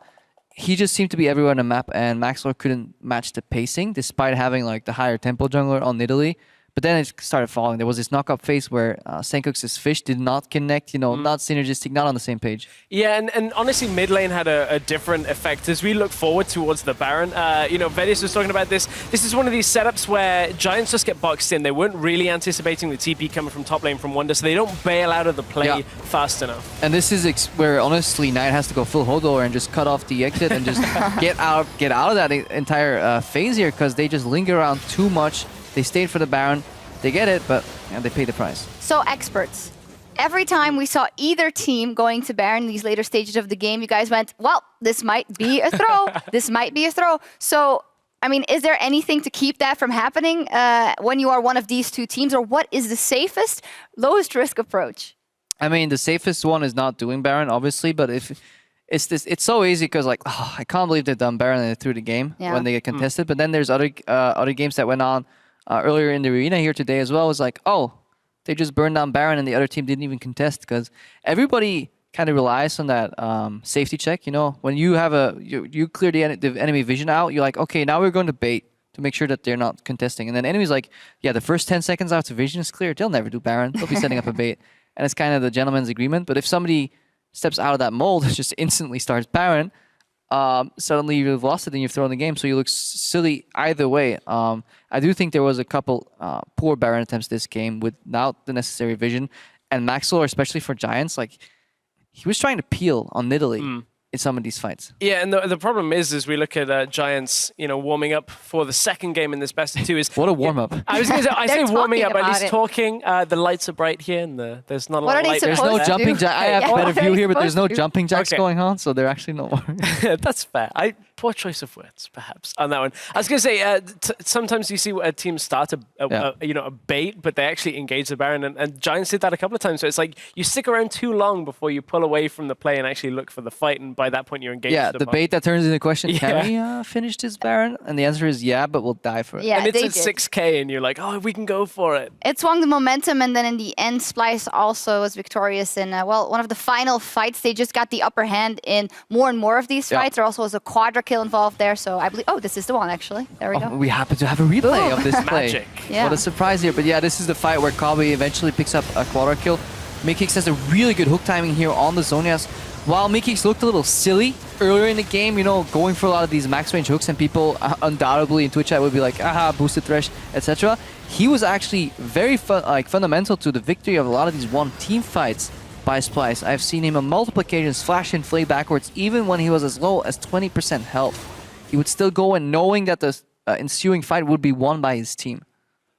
He just seemed to be everywhere on the map, and Maxlor couldn't match the pacing despite having like the higher tempo jungler on Nidalee. But then it started falling. There was this knock-up phase where Senkooks' fish did not connect, you know, not synergistic, not on the same page. Yeah, and honestly, mid lane had a different effect. As we look forward towards the Baron, you know, Vedius was talking about this. This is one of these setups where Giants just get boxed in. They weren't really anticipating the TP coming from top lane from Wonder, so they don't bail out of the play fast enough. And this is where, honestly, Knight has to go full Hodor and just cut off the exit and just get out of that entire phase here, because they just linger around too much. They stayed for the Baron. They get it, but they pay the price. So, experts, every time we saw either team going to Baron in these later stages of the game, you guys went, well, this might be a throw. This might be a throw. So, I mean, is there anything to keep that from happening when you are one of these two teams? Or what is the safest, lowest risk approach? I mean, the safest one is not doing Baron, obviously, but if it's so easy because, like, I can't believe they've done Baron and they threw the game when they get contested. But then there's other games that went on earlier in the arena here today as well. It was like, oh, they just burned down Baron and the other team didn't even contest, because everybody kind of relies on that safety check. You know, when you have you clear the enemy vision out, you're like, okay, now we're going to bait to make sure that they're not contesting. And then enemies like, yeah, the first 10 seconds after vision is clear, they'll never do Baron. They'll be setting up a bait. And it's kind of the gentleman's agreement. But if somebody steps out of that mold, just instantly starts Baron, suddenly you've lost it and you've thrown the game, so you look silly either way. I do think there was a couple poor Baron attempts this game without the necessary vision, and Maxlor, especially for Giants, like, he was trying to peel on Nidalee in some of these fights. Yeah, and the problem is we look at Giants, you know, warming up for the second game in this best of 2 is... What a warm-up. I was going to say, I say warming up, at least it. talking. The lights are bright here, and there's not a What lot are of they light. supposed There's no to jumping do? jack. I have Yeah, a better what are view they here, but there's no supposed to do? jumping jacks Okay. going on, so they're actually not working. That's fair. Poor choice of words, perhaps, on that one. I was going to say, sometimes you see a team start a bait, but they actually engage the Baron, and Giants did that a couple of times. So it's like you stick around too long before you pull away from the play and actually look for the fight, and by that point you're engaged. Yeah, the bait that turns into the question, can we finish this Baron? And the answer is yeah, but we'll die for it. Yeah, and it's they at did. 6K, and you're like, oh, we can go for it. It swung the momentum, and then in the end, Splyce also was victorious in, one of the final fights. They just got the upper hand in more and more of these fights. There also was a quadra kill involved there, so I believe... Oh, this is the one, actually. There we go. We happen to have a replay of this play. Magic. Yeah. What a surprise here. But yeah, this is the fight where Kabi eventually picks up a quadra kill. Mikix has a really good hook timing here on the Zhonya's. While Mikix looked a little silly earlier in the game, you know, going for a lot of these max range hooks, and people undoubtedly in Twitch chat would be like, aha, boosted thresh, etc. He was actually very fundamental to the victory of a lot of these one team fights by Splyce. I've seen him on multiple occasions flash and flay backwards, even when he was as low as 20% health. He would still go in knowing that the ensuing fight would be won by his team.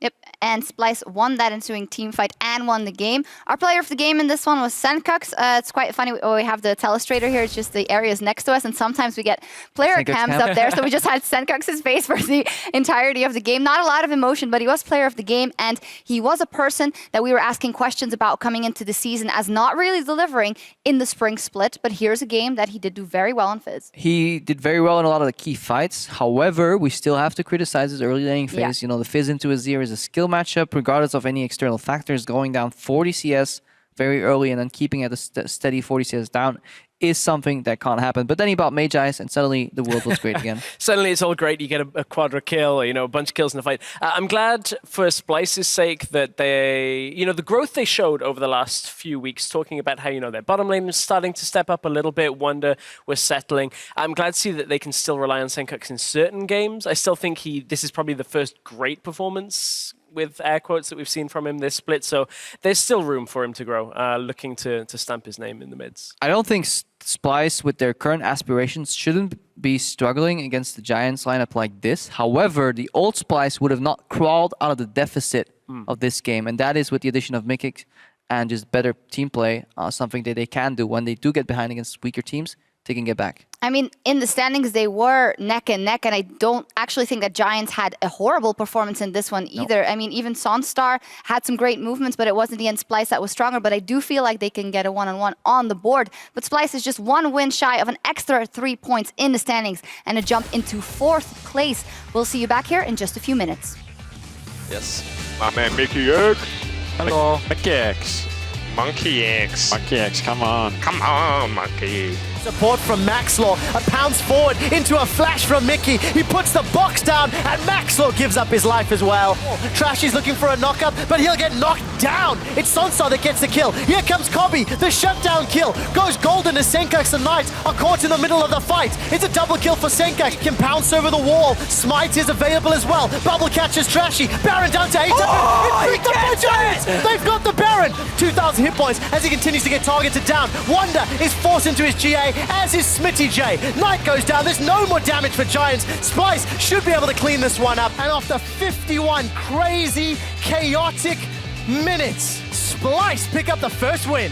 Yep, and Splyce won that ensuing team fight and won the game. Our player of the game in this one was Senkux. It's quite funny. We have the telestrator here. It's just the areas next to us, and sometimes we get player Senkux cams cam. up there. So we just had Senkux's face for the entirety of the game. Not a lot of emotion, but he was player of the game, and he was a person that we were asking questions about coming into the season as not really delivering in the spring split. But here's a game that he did do very well in Fizz. He did very well in a lot of the key fights. However, we still have to criticize his early laning phase. Yeah. You know, the Fizz into Azir is a skill matchup, regardless of any external factors. Going down 40 CS very early and then keeping at a steady 40 CS down is something that can't happen. But then he bought Mage Eyes, and suddenly the world was great again. Suddenly it's all great. You get a quadra kill, or, a bunch of kills in the fight. I'm glad for Splyce's sake that they, the growth they showed over the last few weeks, talking about how, their bottom lane is starting to step up a little bit. Wonder was settling. I'm glad to see that they can still rely on Senkux in certain games. I still think this is probably the first great performance with air quotes that we've seen from him this split. So there's still room for him to grow, looking to stamp his name in the mids. I don't think Splyce, with their current aspirations, shouldn't be struggling against the Giants lineup like this. However, the old Splyce would have not crawled out of the deficit of this game, and that is with the addition of Mikic and just better team play, something that they can do when they do get behind against weaker teams. They can get back. I mean, in the standings, they were neck and neck, and I don't actually think that Giants had a horrible performance in this one either. No. I mean, even Sonstar had some great movements, but it wasn't the end Splyce that was stronger. But I do feel like they can get a one-on-one on the board. But Splyce is just one win shy of an extra 3 points in the standings and a jump into 4th place. We'll see you back here in just a few minutes. Yes. My man Mickey X. Hello. Mickey X. Monkey X. Monkey X, come on. Come on, Monkey. Support from Maxlaw, a pounce forward into a flash from Mickey. He puts the box down, and Maxlaw gives up his life as well. Trashy's looking for a knockup, but he'll get knocked down. It's Sonstar that gets the kill. Here comes Kobby, the shutdown kill. Goes golden as Senkux and Knight are caught in the middle of the fight. It's a double kill for Senkux. Can pounce over the wall. Smite is available as well. Bubble catches Trashy. Baron down to 800. It's picked up by Giants. They've got the Baron. 2,000 hit points as he continues to get targeted down. Wonder is forced into his GA, as is Smitty J. Knight goes down. There's no more damage for Giants. Splyce should be able to clean this one up. And after 51 crazy, chaotic minutes, Splyce pick up the first win.